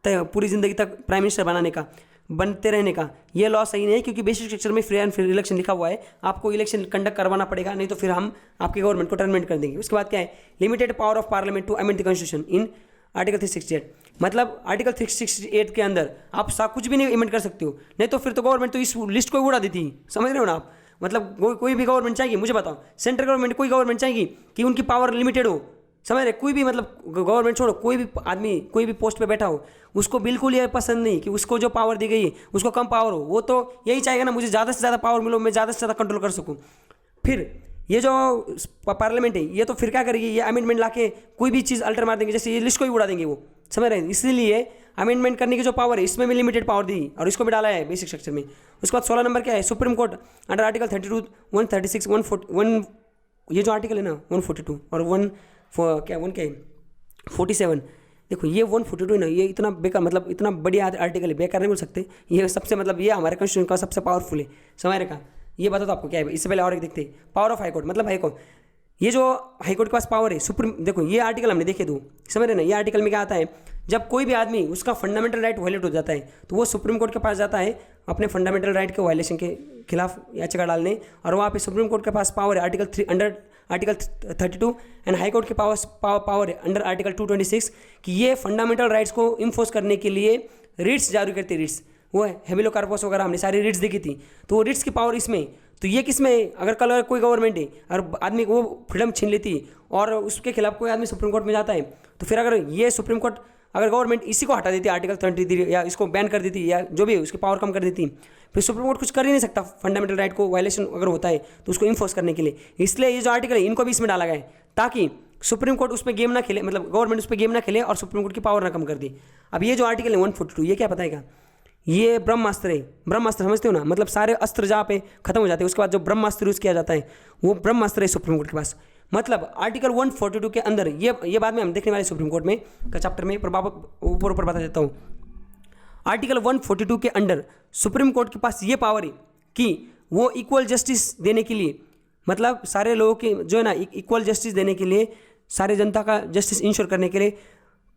पूरी ज़िंदगी तक प्राइम मिनिस्टर बनाने का, बनते रहने का, ये लॉ सही नहीं है, क्योंकि बेसिक स्ट्रक्चर में फ्री एंड फेयर इलेक्शन लिखा हुआ है, आपको इलेक्शन कंडक्ट करवाना पड़ेगा, नहीं तो फिर हम आपकी गवर्नमेंट को टर्मिनेट कर देंगे। उसके बाद क्या है, limited power of parliament to amend the constitution in article 368, मतलब आर्टिकल 368 के अंदर आप कुछ भी नहीं अमेंड कर सकते हो, नहीं तो फिर तो गवर्नमेंट तो इस लिस्ट को उड़ा देती, समझ रहे हो ना आप। मतलब कोई भी गवर्नमेंट चाहेगी, मुझे बताओ सेंट्रल गवर्नमेंट कोई गवर्नमेंट चाहेगी कि उनकी पावर लिमिटेड हो, समझ रहे, कोई भी मतलब गवर्नमेंट छोड़ो, कोई भी आदमी कोई भी पोस्ट पे बैठा हो उसको बिल्कुल ये पसंद नहीं कि उसको जो पावर दी गई है उसको कम पावर हो, वो तो यही चाहेगा ना मुझे ज़्यादा से ज़्यादा पावर मिलो, मैं ज़्यादा से ज़्यादा कंट्रोल कर सकूँ। फिर ये जो पार्लियामेंट है ये तो फिर क्या करेगी, ये अमेंडमेंट लाके कोई भी चीज़ अल्टर मार देंगे, जैसे ये लिस्ट को ही उड़ा देंगे वो, समझ रहे हैं। इसलिए अमेंडमेंट करने की जो पावर है इसमें भी लिमिटेड पावर दी और इसको भी डाला है बेसिक स्ट्रक्चर में। उसके बाद 16 नंबर क्या है, सुप्रीम कोर्ट अंडर आर्टिकल 32, 136, 141, ये जो आर्टिकल है ना 142 और 47, देखो ये 142 है ना, ये इतना बेकार, मतलब इतना बढ़िया आर्टिकल है, बेकार नहीं बोल सकते, ये सबसे मतलब ये हमारे कॉन्स्टिट्यूशन का सबसे पावरफुल है, समझ का। ये बता तो आपको क्या है, इससे पहले और एक देखते हैं, पावर ऑफ हाईकोर्ट, मतलब हाईकोर्ट, ये जो हाईकोर्ट के पास पावर है सुप्रीम, देखो ये आर्टिकल हमने देखे दो, समझ रहे ना, ये आर्टिकल में क्या आता है, जब कोई भी आदमी उसका फंडामेंटल राइट वायलेट हो जाता है तो वो सुप्रीम कोर्ट के पास जाता है अपने फंडामेंटल राइट के वायलेशन के खिलाफ याचिका डालने, और वहाँ पे सुप्रीम कोर्ट के पास पावर है under article 32 and high court के पावर है अंडर आर्टिकल 226 कि ये फंडामेंटल राइट्स को इन्फोर्स करने के लिए रिट्स जारी करते हैं। रिट्स वो है हेबिलो कार्पस वगैरह, हमने सारी रिट्स देखी थी, तो वो रिट्स की पावर इसमें, तो ये किस में, अगर कल कोई गवर्नमेंट है और आदमी को वो फ्रीडम छीन लेती और उसके खिलाफ कोई आदमी सुप्रीम कोर्ट में जाता है, तो फिर अगर ये सुप्रीम कोर्ट अगर गवर्नमेंट इसी को हटा देती आर्टिकल 33 या इसको बैन कर देती या जो भी उसकी पावर कम कर देती, फिर सुप्रीम कोर्ट कुछ कर ही नहीं सकता फंडामेंटल राइट को वायलेशन अगर होता है तो उसको इन्फोर्स करने के लिए। इसलिए ये जो आर्टिकल है इनको भी इसमें डाला गया है ताकि सुप्रीम कोर्ट उसमें गेम ना खेले, मतलब गवर्नमेंट उस पर गेम ना खेले और सुप्रीम कोर्ट की पावर ना कम कर दी। अब ये जो आर्टिकल है 142, ये क्या बताएगा, ये ब्रह्मास्त्र है। ब्रह्मास्त्र समझते हो ना, मतलब सारे अस्त्र जहाँ पे खत्म हो जाते हैं उसके बाद जो ब्रह्मास्त्र यूज़ किया जाता है वो ब्रह्मास्त्र है सुप्रीम कोर्ट के पास। मतलब आर्टिकल 142 के अंदर ये बाद में हम देखने वाले सुप्रीम कोर्ट में का चैप्टर में ऊपर बता देता हूँ। आर्टिकल 142 के अंडर सुप्रीम कोर्ट के पास ये पावर है कि वो इक्वल जस्टिस देने के लिए, मतलब सारे लोगों के जो है ना इक्वल जस्टिस देने के लिए, सारे जनता का जस्टिस इंश्योर करने के लिए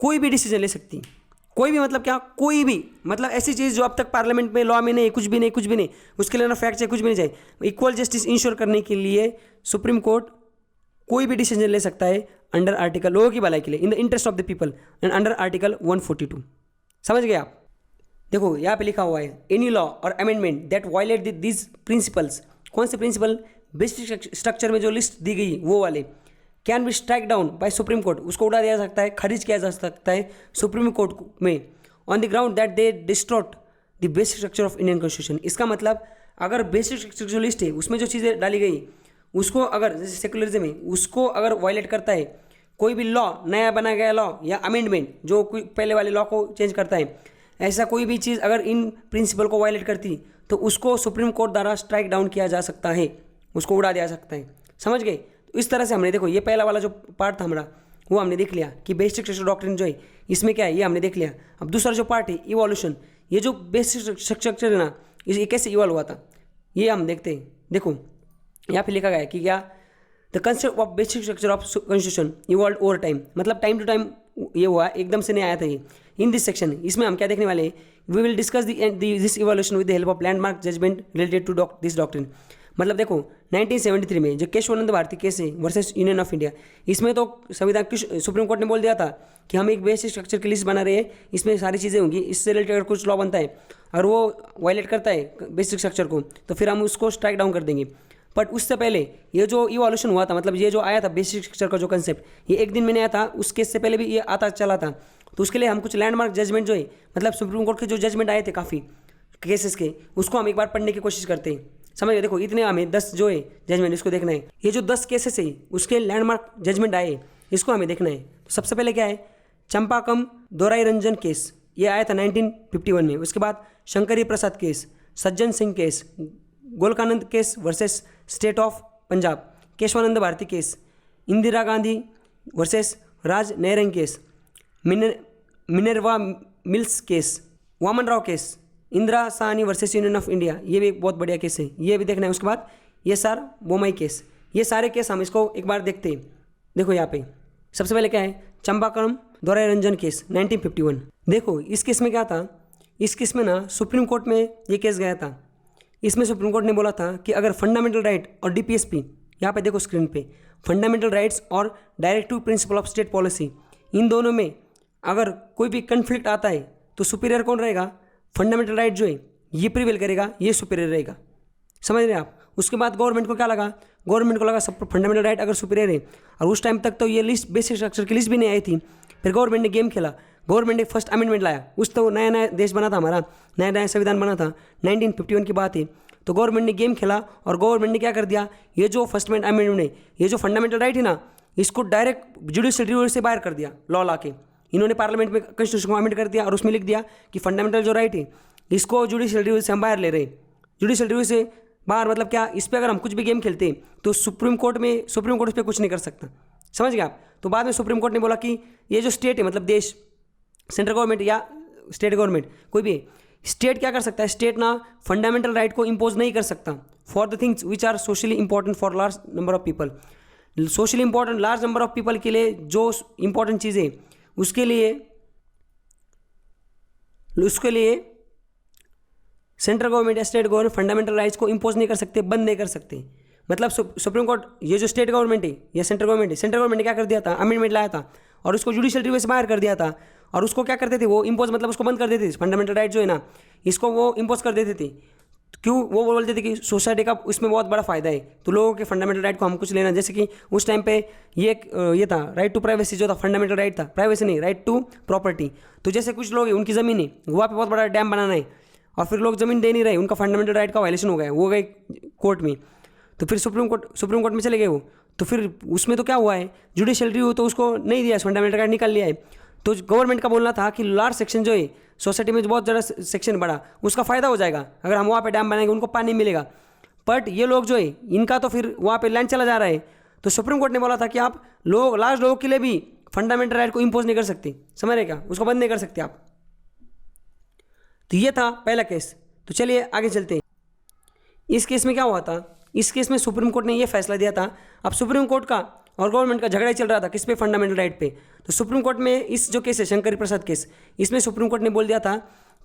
कोई भी डिसीजन ले सकती, कोई भी, मतलब क्या, कोई भी, मतलब ऐसी चीज़ जो अब तक पार्लियामेंट में लॉ में नहीं, कुछ भी नहीं, उसके लिए ना फैक्ट चाहिए, कुछ भी नहीं चाहिए, इक्वल जस्टिस इंश्योर करने के लिए सुप्रीम कोर्ट कोई भी डिसीजन ले सकता है अंडर आर्टिकल, लोगों की भलाई के लिए, in the interest of the people and under article 142। समझ गए आप। देखो यहाँ पे लिखा हुआ है एनी लॉ और amendment that violate this principles, कौन से प्रिंसिपल, बेसिक स्ट्रक्चर में जो लिस्ट दी गई वो वाले, can be strike down by supreme court, उसको उड़ा दिया जा सकता है, खारिज किया जा सकता है सुप्रीम कोर्ट में, on the ground that they distraught the basic structure of Indian constitution. इसका मतलब अगर बेसिक स्ट्रक्चर जो लिस्ट है उसमें जो चीज़ें डाली गई उसको अगर, जैसे सेकुलरिज्म है, उसको अगर वायलेट करता है कोई भी लॉ, नया बनाया गया लॉ या अमेंडमेंट जो कोई पहले वाले लॉ को चेंज करता है, ऐसा कोई भी चीज़ अगर इन प्रिंसिपल को वायलेट करती तो उसको सुप्रीम कोर्ट द्वारा स्ट्राइक डाउन किया जा सकता है, उसको उड़ा दिया जा सकता है। समझ गए। तो इस तरह से हमने, देखो ये पहला वाला जो पार्ट था हमारा वो हमने देख लिया कि बेसिक स्ट्रक्चर डॉक्ट्रिन जो है इसमें क्या है, ये हमने देख लिया। अब दूसरा जो पार्ट है इवोल्यूशन, ये जो बेसिक स्ट्रक्चर है ना ये कैसे इवॉल्व हुआ था ये हम देखते हैं। देखो यहाँ पे लिखा गया है कि क्या, the concept of basic structure of constitution evolve over time, मतलब टाइम टू टाइम ये हुआ, एकदम से नहीं आया था ये। इन दिस सेक्शन, इसमें हम क्या देखने वाले हैं, we will discuss this evolution with the help of landmark judgement related to this doctrine. मतलब देखो 1973 में जो केशवानंद भारती केस है वर्सेस यूनियन ऑफ इंडिया, इसमें तो संविधान सुप्रीम कोर्ट ने बोल दिया था कि हम एक बेसिक स्ट्रक्चर की लिस्ट बना रहे हैं, इसमें सारी चीज़ें होंगी, इससे रिलेटेड अगर कुछ लॉ बनता है और वो वायलेट करता है बेसिक स्ट्रक्चर को तो फिर हम उसको स्ट्राइक डाउन कर देंगे। बट उससे पहले ये जो इवोल्यूशन हुआ था, मतलब ये जो आया था बेसिक स्ट्रक्चर का जो कंसेप्ट, ये एक दिन में नहीं आया था, उस केस से पहले भी ये आता चला था। तो उसके लिए हम कुछ लैंडमार्क जजमेंट जो है, मतलब सुप्रीम कोर्ट के जो जजमेंट आए थे काफ़ी केसेस के, उसको हम एक बार पढ़ने की कोशिश करते हैं। समझ गए। देखो इतने हमें 10 जो है जजमेंट, इसको देखना है। ये जो 10 केसेस है उसके लैंडमार्क जजमेंट आए, इसको हमें देखना है। तो सबसे पहले क्या है, चंपाकम दोराई रंजन केस, ये आया था 1951 में। उसके बाद Shankari Prasad case, Sajjan Singh case, Golaknath case versus state of Punjab, Kesavananda Bharati case, Indira Gandhi versus Raj Narain case, Minerva Mills case, Waman Rao case, Indira Sawhney versus union of India, ये भी एक बहुत बढ़िया केस है, ये भी देखना है। उसके बाद SR बोमई केस, ये सारे केस हम इसको एक बार देखते हैं। देखो यहाँ पे सबसे पहले क्या है, चंपाकरम दोराई रंजन केस 1951। देखो इस केस में क्या था, इस केस में ना सुप्रीम कोर्ट में ये केस गया था। इसमें सुप्रीम कोर्ट ने बोला था कि अगर फंडामेंटल राइट और DPSP, यहाँ पे देखो स्क्रीन पे, फंडामेंटल राइट्स और directive principle of state policy, इन दोनों में अगर कोई भी कन्फ्लिक्ट आता है तो सुपीरियर कौन रहेगा, फंडामेंटल राइट जो है ये प्रिवेल करेगा, ये सुपीरियर रहेगा। समझ रहे हैं आप। उसके बाद गवर्नमेंट को क्या लगा, गवर्नमेंट को लगा सब फंडामेंटल राइट अगर सुपीरियर है, और उस टाइम तक तो ये लिस्ट बेसिक स्ट्रक्चर की लिस्ट भी नहीं आई थी। फिर गवर्नमेंट ने गेम खेला, गवर्नमेंट ने फर्स्ट अमेंडमेंट लाया। उस तो नया नया देश बना था हमारा, नया नया संविधान बना था, 1951 की बात है। तो गवर्नमेंट ने गेम खेला और गवर्नमेंट ने क्या कर दिया, ये जो फर्स्ट अमेंडमेंट है, ये जो फंडामेंटल राइट है ना, इसको डायरेक्ट जुडिशियल रिव्यू से बाहर कर दिया, लॉ ला के। इन्होंने पार्लियामेंट में कॉन्स्टिट्यूशन को अमेंड कर दिया और उसमें लिख दिया कि फंडामेंटल जो राइट है इसको जुडिशियल रिव्यू से हम बाहर ले रहे। जुडिशियल रिव्यू से बाहर मतलब क्या, इस पर अगर हम कुछ भी गेम खेलते हैं तो सुप्रीम कोर्ट इस पर कुछ नहीं कर सकता। समझ गए आप। तो बाद में सुप्रीम कोर्ट ने बोला कि ये जो स्टेट है, मतलब देश, सेंट्रल गवर्नमेंट या स्टेट गवर्नमेंट, कोई भी स्टेट क्या कर सकता है, स्टेट ना फंडामेंटल राइट को इम्पोज नहीं कर सकता for the things which are socially important for large number of people. Socially important large number of people के लिए जो इंपॉर्टेंट चीज़ें, उसके लिए सेंट्रल गवर्नमेंट या स्टेट गवर्नमेंट फंडामेंटल राइट्स को इम्पोज नहीं कर सकते, बंद नहीं कर सकते। मतलब सुप्रीम कोर्ट, ये जो स्टेट गवर्नमेंट है या सेंट्रल गवर्नमेंट है, सेंट्रल गवर्नमेंट ने क्या कर दिया था, अमेंडमेंट लाया था और उसको जुडिशियल रिव्यू से बाहर कर दिया था। और उसको क्या करते थे वो इम्पोज, मतलब उसको बंद कर देते थे। फंडामेंटल राइट जो है ना, इसको वो इम्पोज कर देते थे। क्यों, वो बोलते थे कि सोसाइटी का उसमें बहुत बड़ा फायदा है, तो लोगों के फंडामेंटल राइट को हम कुछ लेना। जैसे कि उस टाइम पे ये था राइट टू प्राइवेसी, जो था फंडामेंटल राइट था, प्राइवेसी नहीं, राइट टू प्रॉपर्टी। तो जैसे कुछ लोग हैं, उनकी ज़मीन है, वहाँ पे बहुत बड़ा डैम बनाना है और फिर लोग ज़मीन दे नहीं रहे, उनका फंडामेंटल राइट का वायलेशन हो गया, वो गए कोर्ट में। तो फिर सुप्रीम कोर्ट में चले गए वो। तो फिर उसमें तो क्या हुआ है, जुडिशियल रिव्यू तो उसको नहीं दिया, फंडामेंटल राइट निकाल लिया है। तो गवर्नमेंट का बोलना था कि लार्ज सेक्शन जो है सोसाइटी में, जो बहुत ज़्यादा सेक्शन बड़ा, उसका फ़ायदा हो जाएगा अगर हम वहाँ पे डैम बनाएंगे, उनको पानी मिलेगा। बट ये लोग जो है, इनका तो फिर वहाँ पे लैंड चला जा रहा है। तो सुप्रीम कोर्ट ने बोला था कि आप लोग, लार्ज लोगों के लिए भी फंडामेंटल राइट को इम्पोज नहीं कर सकते। समझ रहे क्या, उसको बंद नहीं कर सकते आप। तो ये था पहला केस। तो चलिए आगे चलते हैं। इस केस में क्या हुआ था, इस केस में सुप्रीम कोर्ट ने ये फैसला दिया था। अब सुप्रीम कोर्ट का और गवर्नमेंट का झगड़ा ही चल रहा था, किस पे, फंडामेंटल राइट पे। तो सुप्रीम कोर्ट में इस जो केस है, शंकर प्रसाद केस, इसमें सुप्रीम कोर्ट ने बोल दिया था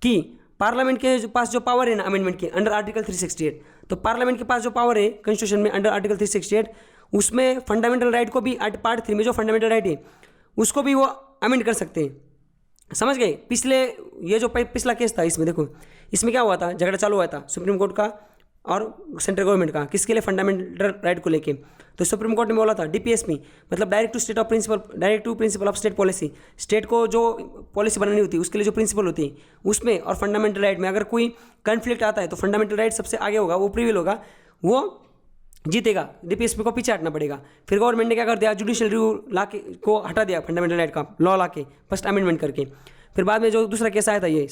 कि पार्लियामेंट के पास जो पावर है ना अमेंडमेंट के अंडर आर्टिकल 368, तो पार्लियामेंट के पास जो पावर है कॉन्स्टिट्यूशन में अंडर आर्टिकल 368, उसमें फंडामेंटल राइट को भी पार्ट 3 में जो फंडामेंटल राइट है उसको भी वो अमेंड कर सकते हैं। समझ गए। ये जो पिछला केस था, इसमें देखो, इसमें क्या हुआ था, झगड़ा चालू हुआ था सुप्रीम कोर्ट का और सेंट्रल गवर्नमेंट का, किसके लिए, फंडामेंटल राइट को लेके। तो सुप्रीम कोर्ट ने बोला था DPSP, मतलब directive principle of state policy, state को जो पॉलिसी बनानी होती है उसके लिए जो प्रिंसिपल होती है, उसमें और फंडामेंटल राइट में अगर कोई कन्फ्लिक्ट आता है तो फंडामेंटल राइट सबसे आगे होगा, वो प्रिवेल होगा, वो जीतेगा, DPSP को पीछे हटना पड़ेगा। फिर गवर्नमेंट ने क्या कर दिया, जुडिशियल रिव्यू ला के को हटा दिया फंडामेंटल राइट का, लॉ ला के फर्स्ट अमेंडमेंट करके। फिर बाद में जो दूसरा केस आया था, ये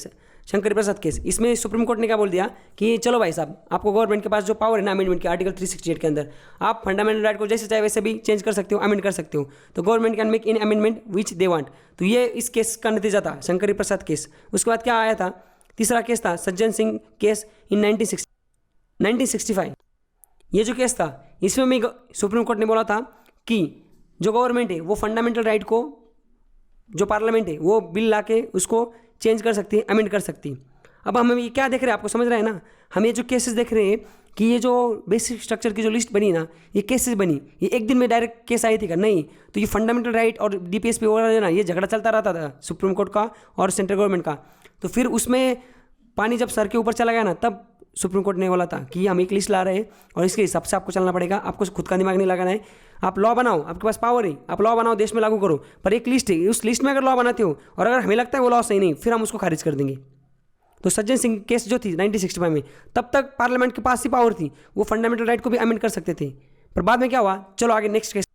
शंकर प्रसाद केस, इसमें सुप्रीम कोर्ट ने क्या बोल दिया कि चलो भाई साहब, आपको गवर्नमेंट के पास जो पावर है ना अमेंडमेंट के आर्टिकल 368 के अंदर, आप फंडामेंटल राइट को जैसे चाहे वैसे भी चेंज कर सकते हो, अमेंड कर सकते हो। तो government can make in amendment which they want. तो ये इस केस का नतीजा था, शंकर प्रसाद केस। उसके बाद क्या आया था, तीसरा केस था सज्जन सिंह केस इन 1965। ये जो केस था, इसमें भी सुप्रीम कोर्ट ने बोला था कि जो गवर्नमेंट है वो फंडामेंटल राइट को, जो पार्लियामेंट है वो बिल ला के उसको चेंज कर सकती है, अमेंड कर सकती है। अब हम ये क्या देख रहे हैं, आपको समझ रहा है ना, हम ये जो केसेस देख रहे हैं कि ये जो बेसिक स्ट्रक्चर की जो लिस्ट बनी ना, ये केसेस बनी, ये एक दिन में डायरेक्ट केस आई थी क्या, नहीं। तो ये फंडामेंटल राइट और DPSP वगैरह जो ना, ये झगड़ा चलता रहता था सुप्रीम कोर्ट का और सेंट्रल गवर्नमेंट का। तो फिर उसमें पानी जब सर के ऊपर चला गया ना, तब सुप्रीम कोर्ट ने बोला था कि हम एक लिस्ट ला रहे हैं और इसके हिसाब से आपको चलना पड़ेगा, आपको खुद का दिमाग नहीं लगाना है। आप लॉ बनाओ, आपके पास पावर है, आप लॉ बनाओ, देश में लागू करो, पर एक लिस्ट है, उस लिस्ट में अगर लॉ बनाते हो और अगर हमें लगता है वो लॉ सही नहीं, फिर हम उसको खारिज कर देंगे। तो सज्जन सिंह केस जो थी 1965 में, तब तक पार्लियामेंट के पास ही पावर थी, वो फंडामेंटल राइट को भी अमेंड कर सकते थे। पर बाद में क्या हुआ, चलो आगे नेक्स्ट केस।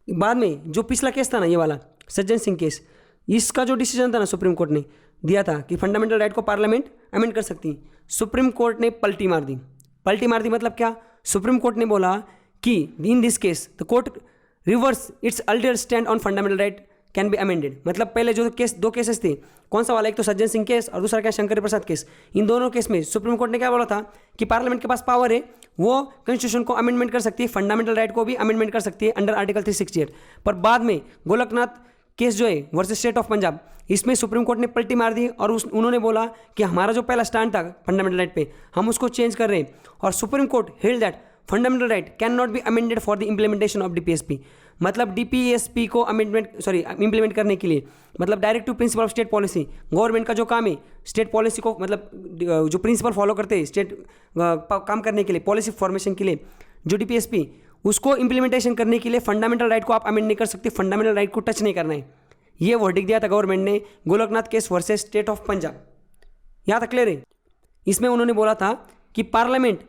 बाद में जो पिछला केस था ना, ये वाला सज्जन सिंह केस, इसका जो डिसीजन था ना, सुप्रीम कोर्ट ने दिया था कि फंडामेंटल राइट को पार्लियामेंट अमेंड कर सकती। सुप्रीम कोर्ट ने पलटी मार दी। पलटी मार दी मतलब क्या, सुप्रीम कोर्ट ने बोला कि इन this case the court reverse it's alter stand on fundamental right can be amended. मतलब पहले जो केस, दो केसेस थे, कौन सा वाला, एक तो सज्जन सिंह केस और दूसरा क्या शंकर प्रसाद केस, इन दोनों केस में सुप्रीम कोर्ट ने क्या बोला था कि पार्लियामेंट के पास पावर है, वो कॉन्स्टिट्यूशन को अमेंडमेंट कर सकती है, फंडामेंटल राइट को भी अमेंडमेंट कर सकती है अंडर आर्टिकल 368। पर बाद में गोलकनाथ केस जो है वर्सेस स्टेट ऑफ पंजाब, इसमें सुप्रीम कोर्ट ने पलटी मार दी और उन्होंने बोला कि हमारा जो पहला स्टैंड था फंडामेंटल राइट पे, हम उसको चेंज कर रहे हैं। और supreme Court held that fundamental right can not be amended for the implementation of DPSP. मतलब डीपीएसपी को इम्प्लीमेंट करने के लिए, मतलब directive principle of state policy, government का जो काम है स्टेट पॉलिसी को, मतलब जो प्रिंसिपल फॉलो करते हैं स्टेट काम करने के लिए, पॉलिसी फॉर्मेशन के लिए, जो डीपीएसपी, उसको इम्प्लीमेंटेशन करने के लिए फंडामेंटल राइट को आप अमेंड नहीं कर सकते, फंडामेंटल राइट को टच नहीं करना है। ये वर्डिक्ट दिया था गवर्नमेंट ने Golaknath case versus state of Punjab. यहाँ तक क्लियर है। इसमें उन्होंने बोला था कि पार्लियामेंट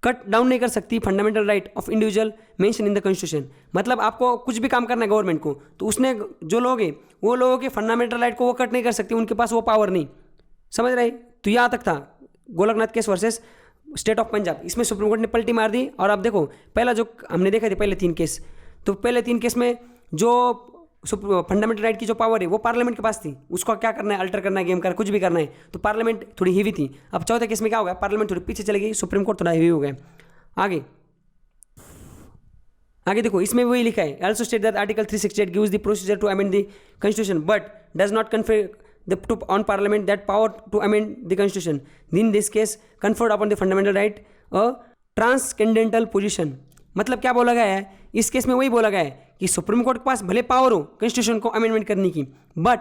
कट डाउन नहीं कर सकती fundamental right of individual mention in the constitution. मतलब आपको कुछ भी काम करना है गवर्नमेंट को, तो उसने जो लोग हैं वो लोगों के फंडामेंटल राइट को वो कट नहीं कर सकती, उनके पास वो पावर नहीं। समझ रहे? तो यहाँ तक था Golaknath case versus state of Punjab. इसमें सुप्रीम कोर्ट ने पलटी मार दी। और आप देखो पहला जो हमने देखा थे पहले 3 केस, तो पहले 3 केस में जो फंडामेंटल राइट की जो पावर है वो पार्लियामेंट के पास थी, उसको क्या करना है, अल्टर करना है, गेम करना, कुछ भी करना है, तो पार्लियामेंट थोड़ी हीवी थी। अब चौथे केस में क्या हो गया, पार्लियामेंट थोड़ी पीछे चली गई, सुप्रीम कोर्ट थोड़ा हीवी हो गया। आगे आगे देखो, इसमें वही लिखा है, also state that article 368 gives the procedure to amend the constitution but does not confer on parliament that power to amend the constitution. In this case conferred upon the fundamental right a transcendental position. मतलब क्या बोला गया है इस केस में, वही बोला गया है कि सुप्रीम कोर्ट के पास भले पावर हो कॉन्स्टिट्यूशन को अमेंडमेंट करने की, बट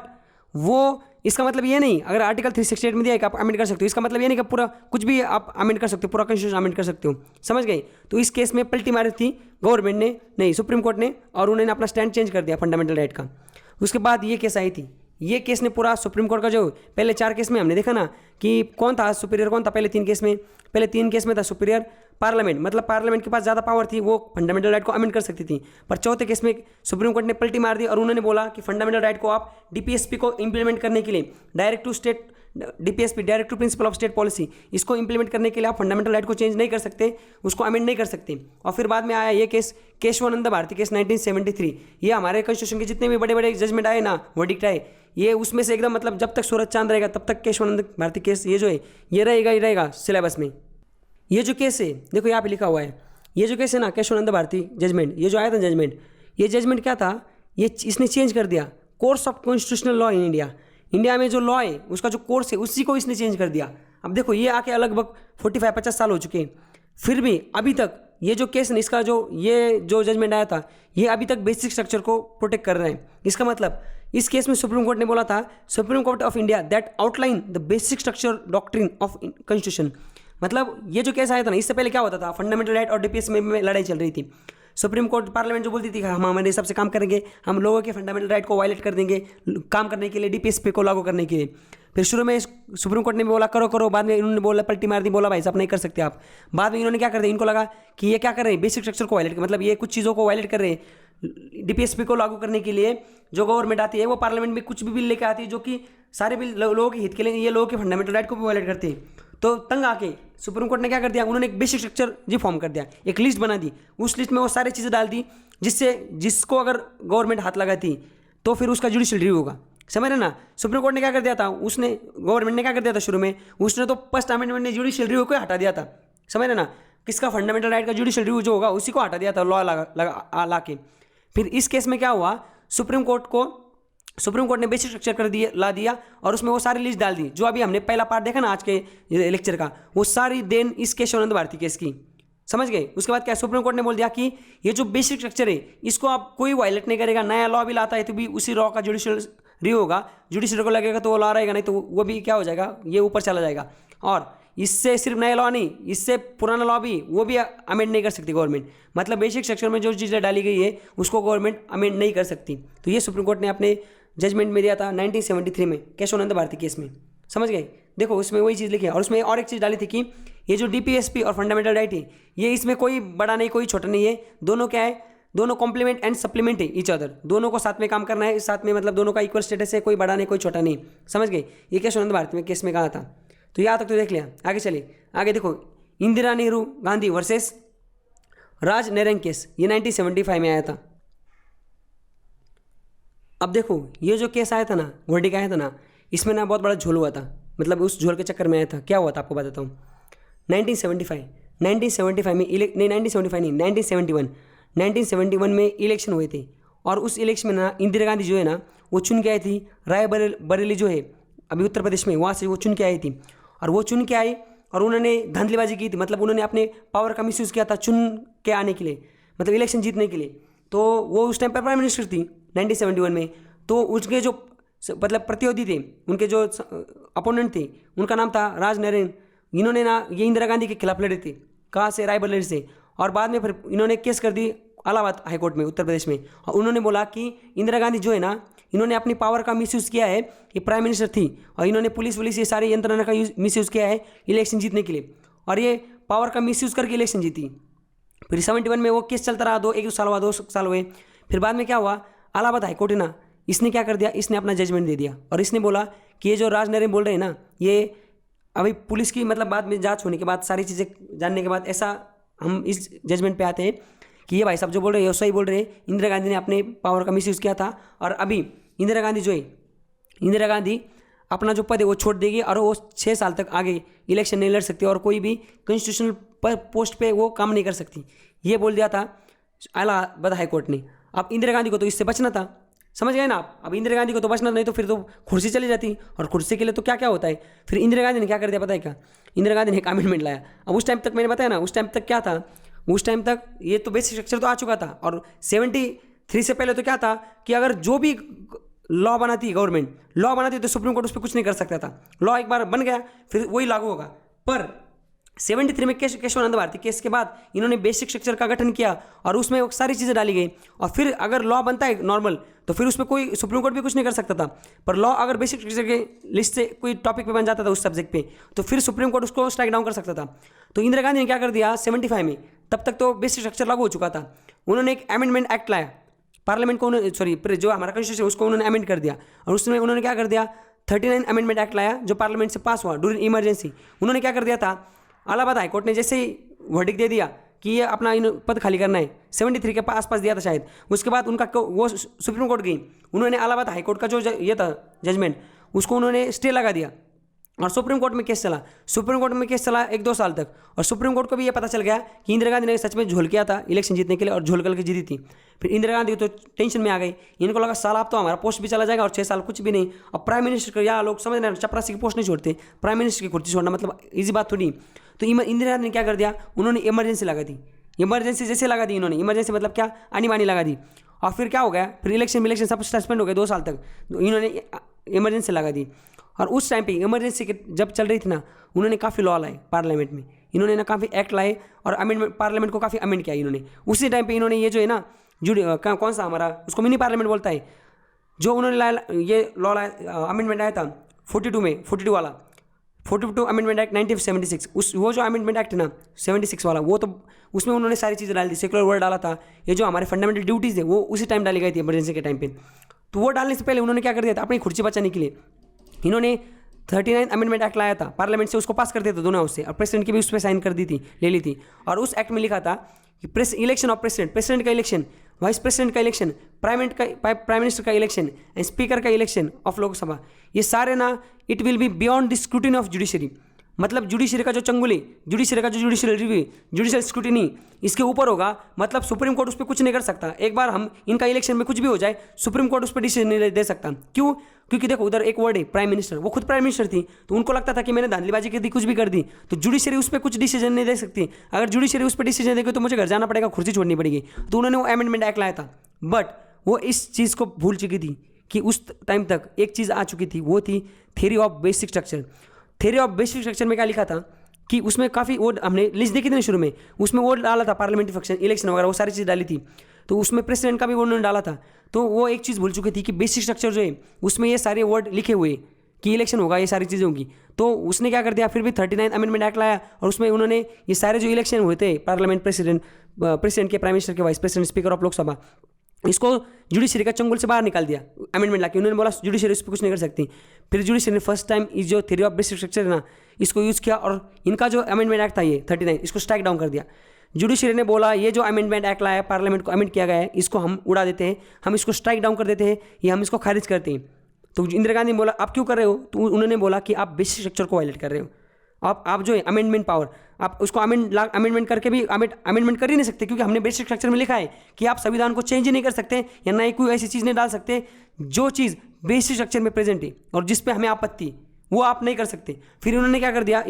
वो, इसका मतलब ये नहीं अगर आर्टिकल 368 में दिया है कि आप अमेंड कर सकते हो, इसका मतलब ये नहीं कि पूरा कुछ भी आप अमेंड कर सकते हो, पूरा कॉन्स्टिट्यूशन अमेंड कर सकते हो। समझ गए? तो इस केस में पलटी मारी थी गवर्नमेंट ने, नहीं सुप्रीम कोर्ट ने, और उन्होंने अपना स्टैंड चेंज कर दिया फंडामेंटल राइट का। उसके बाद ये केस आई थी, ये केस ने पूरा सुप्रीम कोर्ट का जो पहले 4 केस में हमने देखा ना कि कौन था सुपीरियर, कौन था पहले 3 केस में, पहले 3 केस में था सुपीरियर पार्लियामेंट, मतलब पार्लियामेंट के पास ज़्यादा पावर थी, वो फंडामेंटल राइट को अमेंड कर सकती थी। पर चौथे केस में सुप्रीम कोर्ट ने पलटी मार दी और उन्होंने बोला कि फंडामेंटल राइट को आप डीपीएसपी को इंप्लीमेंट करने के लिए, direct to state DPSP, direct to principle of state policy, इसको इंप्लीमेंट करने के लिए आप फंडामेंटल राइट को चेंज नहीं कर सकते, उसको अमेंड नहीं कर सकते। और फिर बाद में आया ये केस केशवानंद भारती केस 1973। ये हमारे कॉन्स्टिट्यूशन के जितने भी बड़े बड़े जजमेंट आए ना, वर्डिक्ट आए, ये उसमें से एकदम, मतलब जब तक सूरज चांद रहेगा तब तक केशवानंद भारती केस ये जो है ये रहेगा ही रहेगा सिलेबस में। ये जो केस है देखो यहाँ पे लिखा हुआ है, ये जो केस है ना केशवानंद भारती जजमेंट, ये जो आया था जजमेंट, ये जजमेंट क्या था, ये इसने चेंज कर दिया course of constitutional law in India. India में जो लॉ है उसका जो कोर्स है उसी को इसने चेंज कर दिया। अब देखो ये आके लगभग 45-50 साल हो चुके हैं, फिर भी अभी तक ये जो केस है इसका ये जो जजमेंट आया था ये अभी तक बेसिक स्ट्रक्चर को प्रोटेक्ट कर रहे हैं। इसका मतलब इस केस में सुप्रीम कोर्ट ने बोला था, supreme court of India that outline the basic structure doctrine of constitution. मतलब ये जो केस आया था ना, इससे पहले क्या होता था, फंडामेंटल राइट और डीपीएस में लड़ाई चल रही थी। सुप्रीम कोर्ट पार्लियामेंट जो बोलती थी हम हमारे हिसाब से काम करेंगे, हम लोगों के फंडामेंटल राइट को वायलेट कर देंगे काम करने के लिए, डीपीएसपी को लागू करने के लिए। फिर शुरू में सुप्रीम कोर्ट ने बोला करो करो, बाद में इन्होंने बोला पलटी मार दी, बोला भाई साहब नहीं कर सकते आप। बाद में इन्होंने क्या कर दिया, इनको लगा कि ये क्या कर रहे हैं, बेसिक स्ट्रक्चर को वायलेट, मतलब ये कुछ चीज़ों को वायलेट कर रहे हैं। डीपीएसपी को लागू करने के लिए जो गवर्नमेंट आती है वो पार्लियामेंट में कुछ भी बिल लेकर आती है जो कि सारे बिल लोगों के हित के लिए, ये लोगों के फंडामेंटल राइट को भी वायलेट करते हैं। तो तंग आके सुप्रीम कोर्ट ने क्या कर दिया, उन्होंने एक बेसिक स्ट्रक्चर जी फॉर्म कर दिया, एक लिस्ट बना दी, उस लिस्ट में वो सारी चीज़ें डाल दी जिसको अगर गवर्नमेंट हाथ लगाती तो फिर उसका जुडिशियल रिव्यू होगा। समझ रहे ना? सुप्रीम कोर्ट ने क्या कर दिया था, उसने गवर्नमेंट ने क्या कर दिया था शुरू में, उसने तो फर्स्ट अमेंडमेंट ने जुडिशियल रिव्यू को हटा दिया था। समझ रहे ना? किसका, फंडामेंटल राइट का जुडिशियल रिव्यू जो होगा उसी को हटा दिया था लॉ ला के। फिर इस केस में क्या हुआ, सुप्रीम कोर्ट ने बेसिक स्ट्रक्चर कर दिया, ला दिया और उसमें वो सारी लिस्ट डाल दी जो अभी हमने पहला पार्ट देखा ना आज के लेक्चर का, वो सारी देन इस केशवानंद भारती केस की। समझ गए? उसके बाद क्या, सुप्रीम कोर्ट ने बोल दिया कि ये जो बेसिक स्ट्रक्चर है इसको आप कोई वायलेट नहीं करेगा, नया लॉ भी लाता है तो भी उसी लॉ का जुडिशियल रिव्यू होगा, जुडिशियल को लगेगा तो वो लॉ रहेगा, नहीं तो वो भी क्या हो जाएगा, ये ऊपर चला जाएगा। और इससे सिर्फ नया लॉ नहीं, इससे पुराना लॉ भी वो भी अमेंड नहीं कर सकती गवर्नमेंट। मतलब बेसिक स्ट्रक्चर में जो चीज़ें डाली गई है उसको गवर्नमेंट अमेंड नहीं कर सकती। तो ये सुप्रीम कोर्ट ने अपने जजमेंट में दिया था 1973 में केशवानंद भारती केस में। समझ गए? देखो उसमें वही चीज़ लिखी है और उसमें और एक चीज़ डाली थी कि ये जो डीपीएसपी और फंडामेंटल राइट है ये इसमें कोई बड़ा नहीं कोई छोटा नहीं है, दोनों क्या है, दोनों कॉम्प्लीमेंट एंड सप्लीमेंट है ईच अदर, दोनों को साथ में काम करना है, साथ में मतलब दोनों का इक्वल स्टेटस है, कोई बड़ा नहीं कोई छोटा नहीं। समझ गए? ये केशवानंद भारती में केस में कहा था। तो यहाँ तक तो देख लिया, आगे चलिए। आगे देखो, इंदिरा नेहरू गांधी वर्सेस राज नरेंग केस, ये 1975 में आया था। अब देखो ये जो केस आया था ना, वर्डिक आया था ना, इसमें ना बहुत बड़ा झोल हुआ था, मतलब उस झोल के चक्कर में आया था। क्या हुआ था आपको बताता हूँ। 1975 में 1971 में इलेक्शन हुए थे, और उस इलेक्शन में ना इंदिरा गांधी जो है ना वो चुन के आई थी। रायबरेली जो है अभी उत्तर प्रदेश में, वहाँ से वो चुन के आई थी, और वो चुन के आई और उन्होंने धांधलीबाजी की थी, मतलब उन्होंने अपने पावर का मिसयूज़ किया था चुन के आने के लिए, मतलब इलेक्शन जीतने के लिए। तो वो उस टाइम पर प्राइम मिनिस्टर थी 1971 में। तो उसके जो मतलब प्रतियोगी थे, उनके जो अपोनेंट थे, उनका नाम था राज नरेन। इन्होंने ना ये इंदिरा गांधी के खिलाफ लड़े थे, कहाँ से, रायबरेली से। और बाद में फिर इन्होंने केस कर दी इलाहाबाद हाईकोर्ट में उत्तर प्रदेश में, और उन्होंने बोला कि इंदिरा गांधी जो है ना, इन्होंने अपनी पावर का मिसयूज़ किया है, ये प्राइम मिनिस्टर थी, और इन्होंने पुलिस ये सारी यंत्रणा का मिसयूज़ किया है इलेक्शन जीतने के लिए, और ये पावर का मिसयूज़ करके इलेक्शन जीती। फिर 71 में वो केस चलता रहा, 1 साल हुआ, 2 साल हुए। फिर बाद में क्या हुआ, इलाहाबाद हाईकोर्ट है ना, इसने क्या कर दिया, इसने अपना जजमेंट दे दिया, और इसने बोला कि ये जो राज नरेन बोल रहे हैं ना, ये अभी पुलिस की मतलब बाद में जांच होने के बाद, सारी चीज़ें जानने के बाद, ऐसा हम इस जजमेंट पे आते हैं कि ये भाई साहब जो बोल रहे हैं सही बोल रहे हैं। इंदिरा गांधी ने अपने पावर का मिसयूज़ किया था, और अभी इंदिरा गांधी जो है, इंदिरा गांधी अपना जो पद है वो छोड़ देगी, और वो 6 साल तक आगे इलेक्शन नहीं लड़ सकती, और कोई भी कॉन्स्टिट्यूशनल पोस्ट पे वो काम नहीं कर सकती। ये बोल दिया था इलाहाबाद हाईकोर्ट ने। अब इंदिरा गांधी को तो इससे बचना था, समझ गए ना आप। अब इंदिरा गांधी को तो बचना, नहीं तो फिर तो कुर्सी चली जाती, और कुर्सी के लिए तो क्या क्या होता है। फिर इंदिरा गांधी ने क्या कर दिया पता है क्या, इंदिरा गांधी ने एक अमेंडमेंट लाया। अब उस टाइम तक मैंने बताया ना, उस टाइम तक क्या था, उस टाइम तक ये तो बेसिक स्ट्रक्चर तो आ चुका था, और 73 से पहले तो क्या था कि अगर जो भी लॉ बनाती, गवर्नमेंट लॉ बनाती, तो सुप्रीम कोर्ट उस पर कुछ नहीं कर सकता था। लॉ एक बार बन गया फिर वही लागू होगा। पर 73 में केशवानंद भारती केस के बाद इन्होंने बेसिक स्ट्रक्चर का गठन किया, और उसमें वो सारी चीज़ें डाली गई, और फिर अगर लॉ बनता है नॉर्मल, तो फिर उसमें कोई सुप्रीम कोर्ट भी कुछ नहीं कर सकता था। पर लॉ अगर बेसिक स्ट्रक्चर के लिस्ट से कोई टॉपिक पे बन जाता था उस सब्जेक्ट पे, तो फिर सुप्रीम कोर्ट उसको स्ट्राइक डाउन कर सकता था। तो इंदिरा गांधी ने क्या कर दिया 75 में, तब तक तो बेसिक स्ट्रक्चर लागू हो चुका था, उन्होंने एक अमेंडमेंट एक्ट लाया, पार्लियामेंट को जो हमारा कॉन्स्टिट्यूशन उसको उन्होंने अमेंड कर दिया, और उसमें उन्होंने क्या कर दिया 39 अमेंडमेंट एक्ट लाया, जो पार्लियामेंट से पास हुआ ड्यूरिंग इमरजेंसी। उन्होंने क्या कर दिया था, इलाहाबाद हाईकोर्ट ने जैसे ही वर्डिक्ट दे दिया कि ये अपना पद खाली करना है, 73 के आसपास दिया था शायद, उसके बाद उनका वो सुप्रीम कोर्ट गई, उन्होंने इलाहाबाद हाईकोर्ट का जो ये था जजमेंट, उसको उन्होंने स्टे लगा दिया, और सुप्रीम कोर्ट में केस चला। सुप्रीम कोर्ट में केस चला 1-2 साल तक, और सुप्रीम कोर्ट को भी ये पता चल गया कि इंदिरा गांधी ने सच में झोल किया था इलेक्शन जीतने के लिए, और झोल करके जीती थी। फिर इंदिरा गांधी तो टेंशन में आ गई, इनको लगा साल आप तो हमारा पोस्ट भी चला जाएगा, और 6 साल कुछ भी नहीं। अब प्राइम मिनिस्टर का, यहाँ लोग समझ रहे हैं, चपरासी की पोस्ट नहीं छोड़ते, प्राइम मिनिस्टर की कुर्सी छोड़ना मतलब ईजी बात थोड़ी। तो इंदिरा गांधी ने क्या कर दिया, उन्होंने इमरजेंसी लगा दी। इमरजेंसी जैसे लगा दी इन्होंने, इमरजेंसी मतलब क्या, आनी बानी लगा दी। और फिर क्या हो गया, फिर इलेक्शन सब सस्पेंड हो गए 2 साल तक, तो इन्होंने इमरजेंसी लगा दी। और उस टाइम पे इमरजेंसी के जब चल रही थी ना, उन्होंने काफ़ी लॉ लाए पार्लियामेंट में, इन्होंने ना काफ़ी एक्ट लाए, और अमेंडमेंट पार्लियामेंट को काफ़ी अमेंड किया इन्होंने। उसी टाइम पे इन्होंने ये जो है ना कौन सा हमारा उसको मिनी पार्लियामेंट बोलता है, जो उन्होंने लाया, ये लॉ लाया, अमेंडमेंट आया था 42 में, 42 वाला 42 अमेंडमेंट एक्ट 1976। वो जो अमेंडमेंट एक्ट है ना 76 वाला, वो तो उसमें उन्होंने सारी चीज़ें डाल दी, सेकुलर वर्ड डाला था, ये जो हमारे फंडामेंटल ड्यूटीज़ है वो उसी टाइम डाली गई थी इमरजेंसी के टाइम पे। तो वो डालने से पहले उन्होंने क्या कर दिया था, अपनी कुर्सी बचाने के लिए इन्होंने 39 अमेंडमेंट एक्ट लाया था, पार्लियामेंट से उसको पास कर दिया था दोनों हाउस से, और प्रेसिडेंट की भी उस पर साइन कर दी थी, ले ली थी। और उस एक्ट में लिखा था कि इलेक्शन ऑफ प्रेसिडेंट का इलेक्शन, वाइस प्रेसिडेंट का इलेक्शन, प्राइम मिनिस्टर का इलेक्शन एंड स्पीकर का इलेक्शन ऑफ लोकसभा, ये सारे ना it will be beyond the scrutiny of judiciary. मतलब जुडिशरी का जो चंगुल है, जुडिशरी का जो जुडिशियल रिव्यू, जुडिशियल स्क्रूटिनी इसके ऊपर होगा, मतलब सुप्रीम कोर्ट उस पर कुछ नहीं कर सकता। एक बार हम इनका इलेक्शन में कुछ भी हो जाए, सुप्रीम कोर्ट उस पर डिसीजन नहीं दे सकता। क्यों? क्योंकि देखो उधर एक वर्ड है प्राइम मिनिस्टर, वो खुद प्राइम मिनिस्टर थी, तो उनको लगता था कि मैंने धांधलीबाजी कर दी, कुछ भी कर दी, तो जुडिशरी उस पर कुछ डिसीजन नहीं दे सकती। अगर जुडिशरी उस पर डिसीजन देगी तो मुझे घर जाना पड़ेगा, कुर्सी छोड़नी पड़ेगी। तो उन्होंने वो अमेंडमेंट एक्ट लाया था, बट वो इस चीज़ को भूल चुकी थी कि उस टाइम तक एक चीज़ आ चुकी थी, वो थी theory of basic structure. Theory of basic structure में क्या लिखा था कि उसमें काफ़ी वो हमने लिस्ट देखी थी ना शुरू में, उसमें वो डाला था पार्लियामेंट्री फंक्शन, इलेक्शन वगैरह वो सारी चीज़ डाली थी, तो उसमें प्रेसिडेंट का भी उन्होंने डाला था। तो वो एक चीज़ भूल चुकी थी कि बेसिक स्ट्रक्चर जो है उसमें ये सारे वर्ड लिखे हुए कि इलेक्शन होगा, ये सारी चीज़ें होंगी। तो उसने क्या कर दिया, फिर भी 39 अमेंडमेंट एक्ट लाया, और उसमें उन्होंने ये सारे जो इलेक्शन हुए थे पार्लियामेंट, प्रेसिडेंट के, प्राइम मिनिस्टर के, vice president, speaker of Lok Sabha, इसको जुडिशरी का चंगुल से बाहर निकाल दिया अमेंडमेंट लाके। उन्होंने बोला जुडिशरी इस पर कुछ नहीं कर सकती। फिर जुडिशरी ने फर्स्ट टाइम इस जो थ्योरी ऑफ बेसिक स्ट्रक्चर है ना, इसको यूज़ किया, और इनका जो अमेंडमेंट एक्ट था ये 39, इसको स्ट्राइक डाउन कर दिया। जुडिशरी ने बोला ये जो अमेंडमेंट एक्ट लाया है, पार्लियामेंट को अमेंड किया गया है, इसको हम उड़ा देते हैं, हम इसको स्ट्राइक डाउन कर देते हैं, या हम इसको खारिज करते हैं। तो इंदिरा गांधी ने बोला आप क्यों कर रहे हो? तो उन्होंने बोला कि आप बेसिक स्ट्रक्चर को वायलेट कर रहे हो। आप जो है अमेंडमेंट पावर, आप उसको अमेंडमेंट करके भी अमेंडमेंट कर ही नहीं सकते, क्योंकि हमने बेसिक स्ट्रक्चर में लिखा है कि आप संविधान को चेंज ही नहीं कर सकते, या ना ही कोई ऐसी चीज़ नहीं डाल सकते जो चीज़ बेसिक स्ट्रक्चर में प्रेजेंट है और जिस पे हमें आपत्ति, वो आप नहीं कर सकते। फिर उन्होंने क्या कर दिया,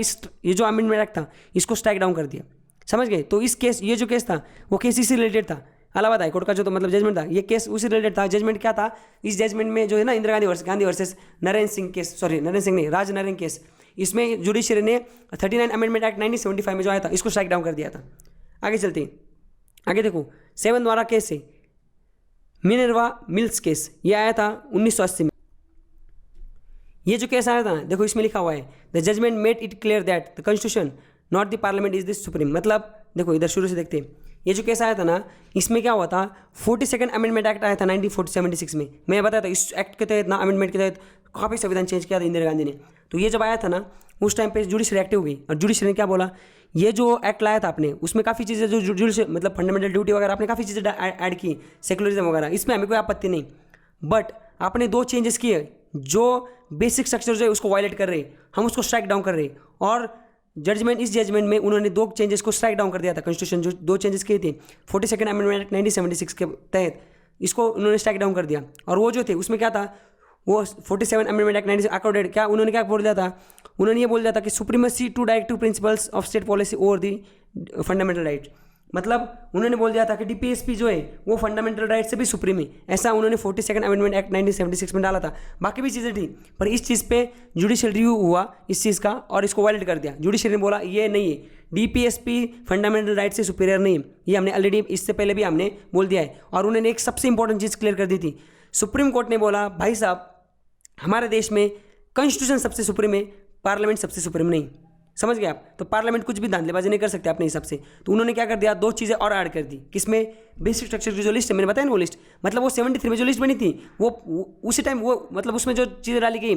ये जो अमेंडमेंट एक्ट था इसको स्ट्राइक डाउन कर दिया। समझ गए? तो इस केस, ये जो केस था वो केस इसी रिलेटेड था, इलाहाबाद हाईकोर्ट का जो तो मतलब जजमेंट था, ये केस उसी रिलेटेड था। जजमेंट क्या था इस जजमेंट में, जो है ना Indira Gandhi versus Narendra Singh case, sorry Narendra Singh नहीं, राज नरेंद्र केस, इसमें जुडिशरी ने 39 अमेंडमेंट एक्ट 1975 में जो आया था इसको स्ट्राइक डाउन कर दिया था। आगे चलते हैं, आगे देखो 7 द्वारा केस है मिनर्वा मिल्स केस, ये आया था 1980 में। ये जो केस आया था देखो इसमें लिखा हुआ है the judgement made it clear that the constitution not the parliament is the supreme. मतलब देखो इधर शुरू से देखते हैं, ये जो केस आया था ना, इसमें क्या हुआ था, 42nd अमेंडमेंट एक्ट आया था 1976 में। मैं बताया था इस एक्ट के तहत ना, अमेंडमेंट के तहत काफ़ी संविधान चेंज किया था इंदिरा गांधी ने। तो ये जब आया था ना, उस टाइम पे जुडिशरी एक्टिव हो गई, और जुडिशरी ने क्या बोला, ये जो एक्ट लाया था आपने, उसमें काफ़ी चीज़ें जो जुडिशरी मतलब फंडामेंटल ड्यूटी वगैरह आपने काफ़ी चीज़ें ऐड की, सेकुलरिज्म वगैरह, इसमें हमें कोई आपत्ति नहीं, बट आपने 2 चेंजेस किए जो बेसिक स्ट्रक्चर जो है उसको वायलेट कर रहे, हम उसको स्ट्राइक डाउन कर रहे। और इस जजमेंट में उन्होंने 2 चेंजेस को स्ट्राइक डाउन कर दिया था। कॉन्स्टिट्यूशन जो 2 चेंजेस किए थे 42nd अमेंडमेंट एक्ट 1976 के तहत, इसको उन्होंने स्ट्राइक डाउन कर दिया। और वो जो थे उसमें क्या था, वो 47 अमेंडमेंट एक्ट 19 अकॉर्डेड क्या उन्होंने क्या बोल दिया था, उन्होंने ये बोल दिया था कि supremacy to directive principles of state policy over the fundamental right. मतलब उन्होंने बोल दिया था कि डीपीएसपी जो है वो फंडामेंटल राइट से भी सुप्रीम है, ऐसा उन्होंने 42nd अमेंडमेंट एक्ट 1976 में डाला था। बाकी भी चीज़ें थी, पर इस चीज़ पे जुडिशियल रिव्यू हुआ इस चीज़ का, और इसको वायलेट कर दिया। जुडिशियल ने बोला ये नहीं है, डीपीएसपी फंडामेंटल राइट से सुपीरियर नहीं है, ये हमने ऑलरेडी इससे पहले भी हमने बोल दिया है। और उन्होंने एक सबसे इंपॉर्टेंट चीज़ क्लियर कर दी थी, सुप्रीम कोर्ट ने बोला भाई साहब हमारे देश में कॉन्स्टिट्यूशन सबसे सुप्रीम है, पार्लियामेंट सबसे सुप्रीम नहीं। समझ गए आप? तो पार्लियामेंट कुछ भी धांधलेबाजी नहीं कर सकते अपने हिसाब से। तो उन्होंने क्या कर दिया, 2 चीज़ें और ऐड कर दी, किसमें, बेसिक स्ट्रक्चर की जो लिस्ट है, मैंने बताया ना वो लिस्ट, मतलब वो 73 में जो लिस्ट बनी थी वो उसी टाइम वो मतलब उसमें जो चीज़ें डाली गई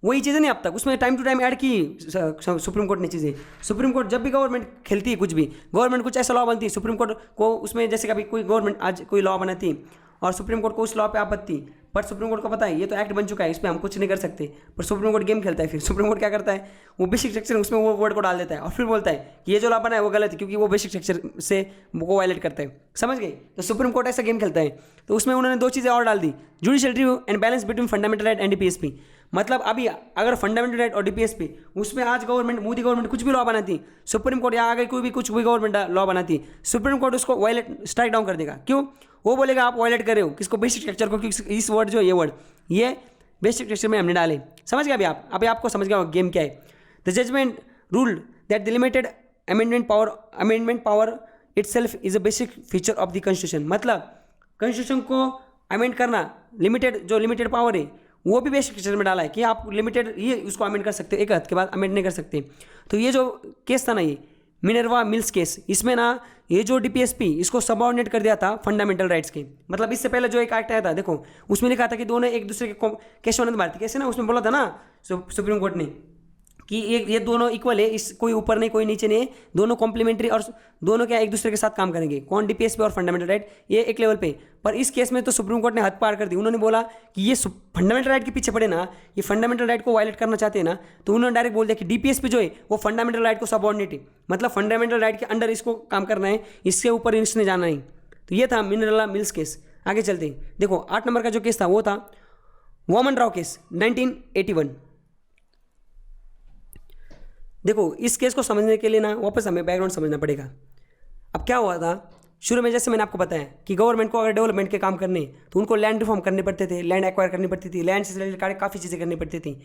वही चीज़ें नहीं अब तक, उसमें टाइम टू टाइम ऐड की सुप्रीम कोर्ट ने चीज़ें। सुप्रीम कोर्ट जब भी गवर्नमेंट खेलती है कुछ भी, गवर्नमेंट कुछ ऐसा लॉ बनती है, सुप्रीम कोर्ट को उसमें जैसे कभी कोई गवर्नमेंट आज कोई लॉ बनाती और सुप्रीम कोर्ट को उस लॉ पे आपत्ति, पर सुप्रीम कोर्ट को पता है ये तो एक्ट बन चुका है, इस पर हम कुछ नहीं कर सकते, पर सुप्रीम कोर्ट गेम खेलता है। फिर सुप्रीम कोर्ट क्या करता है, वो बेसिक स्ट्रक्चर उसमें वो वर्ड को डाल देता है और फिर बोलता है कि ये जो लॉ बना है वो गलत है, क्योंकि वो बेसिक स्ट्रक्चर से वो वायलेट करता है। समझ गए? तो सुप्रीम कोर्ट ऐसा गेम खेलता है। तो उसमें उन्होंने 2 चीज़ें और डाल दी, judicial review and balance between fundamental right and DPSP. मतलब अभी अगर फंडामेंटल राइट और डीपीएसपी उसमें आज गवर्नमेंट, मोदी गवर्नमेंट कुछ भी लॉ बनाती, सुप्रीम कोर्ट या आगे कोई भी कुछ भी गवर्नमेंट लॉ बनाती, सुप्रीम कोर्ट उसको वायलेट स्ट्राइक डाउन कर देगा। क्यों? वो बोलेगा आप वायलेट कर रहे हो किसको, बेसिक स्ट्रक्चर को, क्योंकि इस वर्ड जो ये वर्ड ये बेसिक स्ट्रक्चर में हमने डाले। समझ गए अभी आप? अभी आपको समझ गया गेम क्या है। The judgement ruled that the limited amendment power itself is a basic feature of the constitution. मतलब कॉन्स्टिट्यूशन को अमेंड करना, लिमिटेड पावर है वो भी बेसिक स्ट्रक्चर में डाला है कि आप लिमिटेड ये उसको अमेंड कर सकते हो, एक हद के बाद अमेंड नहीं कर सकते। तो ये जो केस था ना, ये मिनर्वा मिल्स केस, इसमें ना ये जो डीपीएसपी इसको सबऑर्डिनेट कर दिया था फंडामेंटल राइट्स के। मतलब इससे पहले जो एक एक्ट आया था देखो, उसमें लिखा था कि दोनों एक दूसरे के केशवानंद भारती कैसे ना, उसमें बोला था ना सुप्रीम कोर्ट ने कि ये दोनों इक्वल है, इस कोई ऊपर नहीं कोई नीचे नहीं है, दोनों कॉम्प्लीमेंट्री और दोनों क्या एक दूसरे के साथ काम करेंगे, कौन डीपीएसपी और फंडामेंटल राइट, ये एक लेवल पे। पर इस केस में तो सुप्रीम कोर्ट ने हद पार कर दी। उन्होंने बोला कि ये फंडामेंटल राइट के पीछे पड़े ना, ये फंडामेंटल राइट को वायलेट करना चाहते हैं ना, तो उन्होंने डायरेक्ट बोल दिया कि डीपीएसपी जो है वो फंडामेंटल राइट को सबऑर्डिनेट है, मतलब फंडामेंटल राइट के अंडर इसको काम करना है, इसके ऊपर इसने जाना है। तो ये था मिनर्वा मिल्स केस। आगे चलते हैं, देखो 8 नंबर का जो केस था वो था वामन राव केस 1981। देखो इस केस को समझने के लिए ना वापस हमें बैकग्राउंड समझना पड़ेगा। अब क्या हुआ था शुरू में, जैसे मैंने आपको बताया कि गवर्नमेंट को अगर डेवलपमेंट के काम करने तो उनको लैंड रिफॉर्म करने पड़ते थे, लैंड एक्वायर करनी पड़ती थी, लैंड से रिलेटेड काफ़ी चीज़ें करनी पड़ती थी।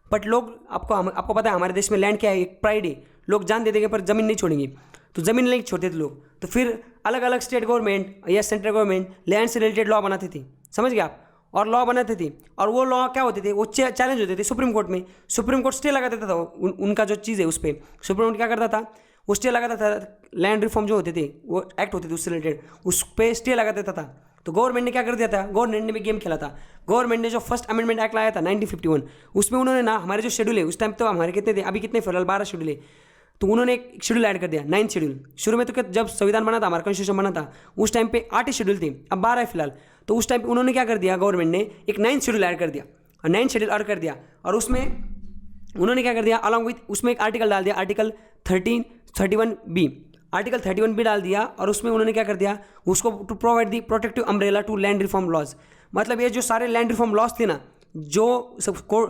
बट लोग आपको पता है हमारे देश में लैंड क्या है, एक प्राइड है, लोग जान दे देंगे पर ज़मीन नहीं छोड़ेंगे, तो ज़मीन नहीं छोड़ते थे लोग। तो फिर अलग अलग स्टेट गवर्नमेंट या सेंट्रल गवर्नमेंट लैंड से रिलेटेड लॉ बनाती थी, समझ गए आप, और लॉ बनाते थे। और वो लॉ क्या होते थे, वो चैलेंज होते थे सुप्रीम कोर्ट में। सुप्रीम कोर्ट स्टे लगा देता था उनका जो चीज़ है उस पर। सुप्रीम कोर्ट क्या करता था, वो स्टे लगाता था, लैंड रिफॉर्म जो होते थे वो एक्ट होते थे उससे रिलेटेड, उस पर स्टे लगा देता था। तो गवर्नमेंट ने क्या कर दिया था, गवर्नमेंट ने भी गेम खेला था। गवर्नमेंट ने जो फर्स्ट अमेंडमेंट एक्ट लाया था 1951, उसमें उन्होंने ना हमारे जो शेड्यूल है उस टाइम तो हमारे कितने थे, अभी कितने फिलहाल 12 शेड्यूल है, तो उन्होंने एक शेड्यूल ऐड कर दिया, 9th शेड्यूल। शुरू में तो क्या, जब संविधान बना था, हमारा कॉन्स्टिट्यूशन बना था, उस टाइम पे 8 ही शेड्यूल थे, अब 12 है फिलहाल। तो उस टाइम पे उन्होंने क्या कर दिया, गवर्नमेंट ने एक 9th शेड्यूल ऐड कर दिया, और 9th शेड्यूल ऐड कर दिया, और उसमें उन्होंने क्या कर दिया, अलॉन्ग विथ उसमें एक आर्टिकल डाल दिया, आर्टिकल 31B, आर्टिकल 31B डाल दिया, और उसमें उन्होंने क्या कर दिया, उसको to provide the protective umbrella to land reform laws. मतलब ये जो सारे लैंड रिफॉर्म लॉज थे ना, जो सबको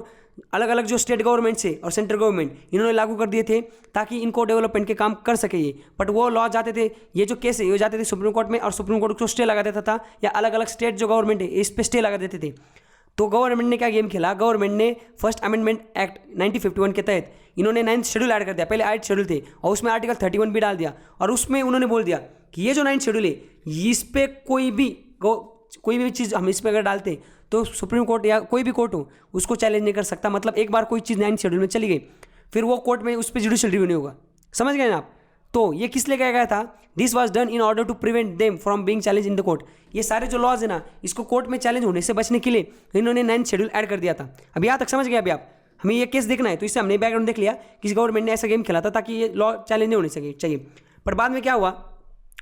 अलग अलग जो स्टेट गवर्नमेंट से और सेंट्रल गवर्नमेंट इन्होंने लागू कर दिए थे, ताकि इनको डेवलपमेंट के काम कर सके ये। बट वो लॉ जाते थे, ये जो केस है ये जाते थे सुप्रीम कोर्ट में, और सुप्रीम कोर्ट को स्टे लगा देता था, या अलग अलग स्टेट जो गवर्नमेंट है इस पे स्टे लगा देते थे। तो गवर्नमेंट ने क्या गेम खेला, गवर्नमेंट ने फर्स्ट अमेंडमेंट एक्ट 1951 के तहत इन्होंने 9th शेड्यूल ऐड कर दिया, पहले 8 शेड्यूल थे, और उसमें आर्टिकल 31B डाल दिया, और उसमें उन्होंने बोल दिया कि ये जो 9th शेड्यूल है, इस पे कोई भी चीज़ हम इस पर अगर डालते हैं तो सुप्रीम कोर्ट या कोई भी कोर्ट हो उसको चैलेंज नहीं कर सकता। मतलब एक बार कोई चीज़ 9th शेड्यूल में चली गई, फिर वो कोर्ट में उस पर जुडिशियल रिव्यू नहीं होगा। समझ गए ना आप? तो ये किस लिए कहा गया था, this was done in order to prevent them from being challenge in the court. ये सारे जो लॉज है ना, इसको कोर्ट में चैलेंज होने से बचने के लिए इन्होंने 9th शेड्यूल ऐड कर दिया था। अब यहाँ तक समझ गए? अभी आप, हमें ये केस देखना है, तो इससे हमने बैकग्राउंड देख लिया कि गवर्नमेंट ने ऐसा गेम खेला था ताकि ये लॉ चैलेंज नहीं होने चाहिए। पर बाद में क्या हुआ,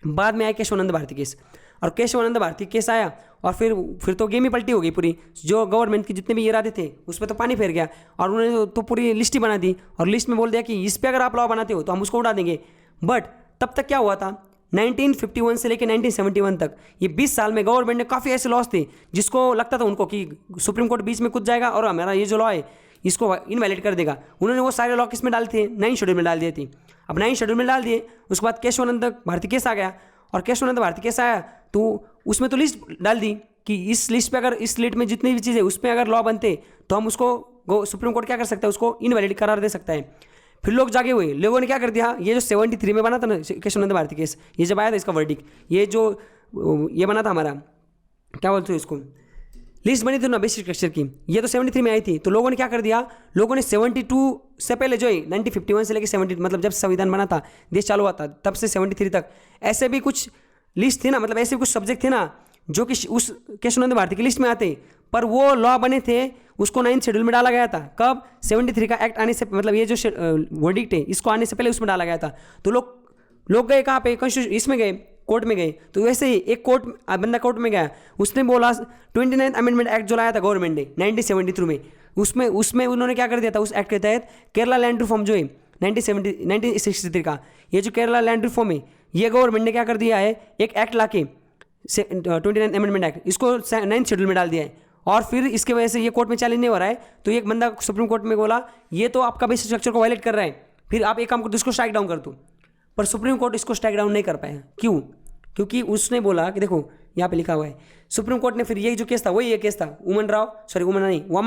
बाद में आया केशवानंद भारती केस, और केशवानंद भारती केस आया, और फिर तो गेम ही पलटी हो गई पूरी। जो गवर्नमेंट के जितने भी इरादे थे उस पर तो पानी फेर गया, और उन्होंने तो पूरी लिस्ट ही बना दी, और लिस्ट में बोल दिया कि इस पर अगर आप लॉ बनाते हो तो हम उसको उड़ा देंगे। बट तब तक क्या हुआ था, 1951 से लेकर 1971 तक ये 20 साल में गवर्नमेंट ने काफ़ी ऐसे लॉज थे जिसको लगता था उनको कि सुप्रीम कोर्ट बीच में कूद जाएगा और हमारा ये जो लॉ है इसको इनवैलिड कर देगा। उन्होंने वो सारे लॉ किस में डाले थे, 9th शेड्यूल में डाल दिए थे। अब 9th शेड्यूल में डाल दिए, उसके बाद केशवानंद भारती केस आ गया, और केशवानंद भारती केस आया तो उसमें तो लिस्ट डाल दी कि इस लिस्ट पे अगर इस लिस्ट में जितनी भी चीज़ें उस पर अगर लॉ बनते तो हम उसको सुप्रीम कोर्ट क्या कर सकता है, उसको इनवैलिड करार दे सकता है। फिर लोग जागे हुए, लोगों ने क्या कर दिया, ये जो 73 में बना था ना केशवानंद भारती केस, ये जब आया था इसका वर्डिक, ये बना था हमारा, क्या बोलते हैं इसको, लिस्ट बनी थी ना बेसिक स्ट्रक्चर की, ये तो 73 में आई थी। तो लोगों ने क्या कर दिया, लोगों ने 72 से पहले जो है 1951 से लेकर 70, मतलब जब संविधान बना था, देश चालू हुआ था, तब से 73 तक ऐसे भी कुछ लिस्ट थी ना, मतलब ऐसे भी कुछ सब्जेक्ट थे ना जो कि उस केशवानंद भारती की लिस्ट में आते, पर वो लॉ बने थे, उसको 9th शेड्यूल में डाला गया था। कब? 73 का एक्ट आने से, मतलब ये जो वर्डिक्ट है इसको आने से पहले उसमें डाला गया था। तो लोग गए कहाँ पे, कॉन्स्टिट्यूशन इसमें गए, कोर्ट में गए। तो वैसे ही एक बंदा कोर्ट में गया, उसने बोला 29th अमेंडमेंट एक्ट जो लाया था गवर्नमेंट ने 1973 में, उसमें उन्होंने क्या कर दिया था, उस एक्ट के तहत केरला लैंड रिफॉर्म जो है 1963 का, ये जो केरला लैंड रिफॉर्म है, ये गवर्नमेंट ने क्या कर दिया है, एक एक्ट ला के 29th अमेंडमेंट एक्ट, इसको 9th शेड्यूल में डाल दिया है। और फिर इसके वजह से ये कोर्ट में चैलेंज नहीं हो रहा है, तो एक बंदा सुप्रीम कोर्ट में बोला ये तो आपका बेसिक स्ट्रक्चर को वायलेट कर रहा है, फिर आप एक काम कर दो, इसको स्ट्राइक डाउन कर दो। पर सुप्रीम कोर्ट इसको स्ट्राइक डाउन नहीं कर पाया। क्यों? क्योंकि उसने बोला कि देखो यहाँ पे लिखा हुआ है, सुप्रीम कोर्ट ने फिर ये जो केस था वही ये केस था, वामन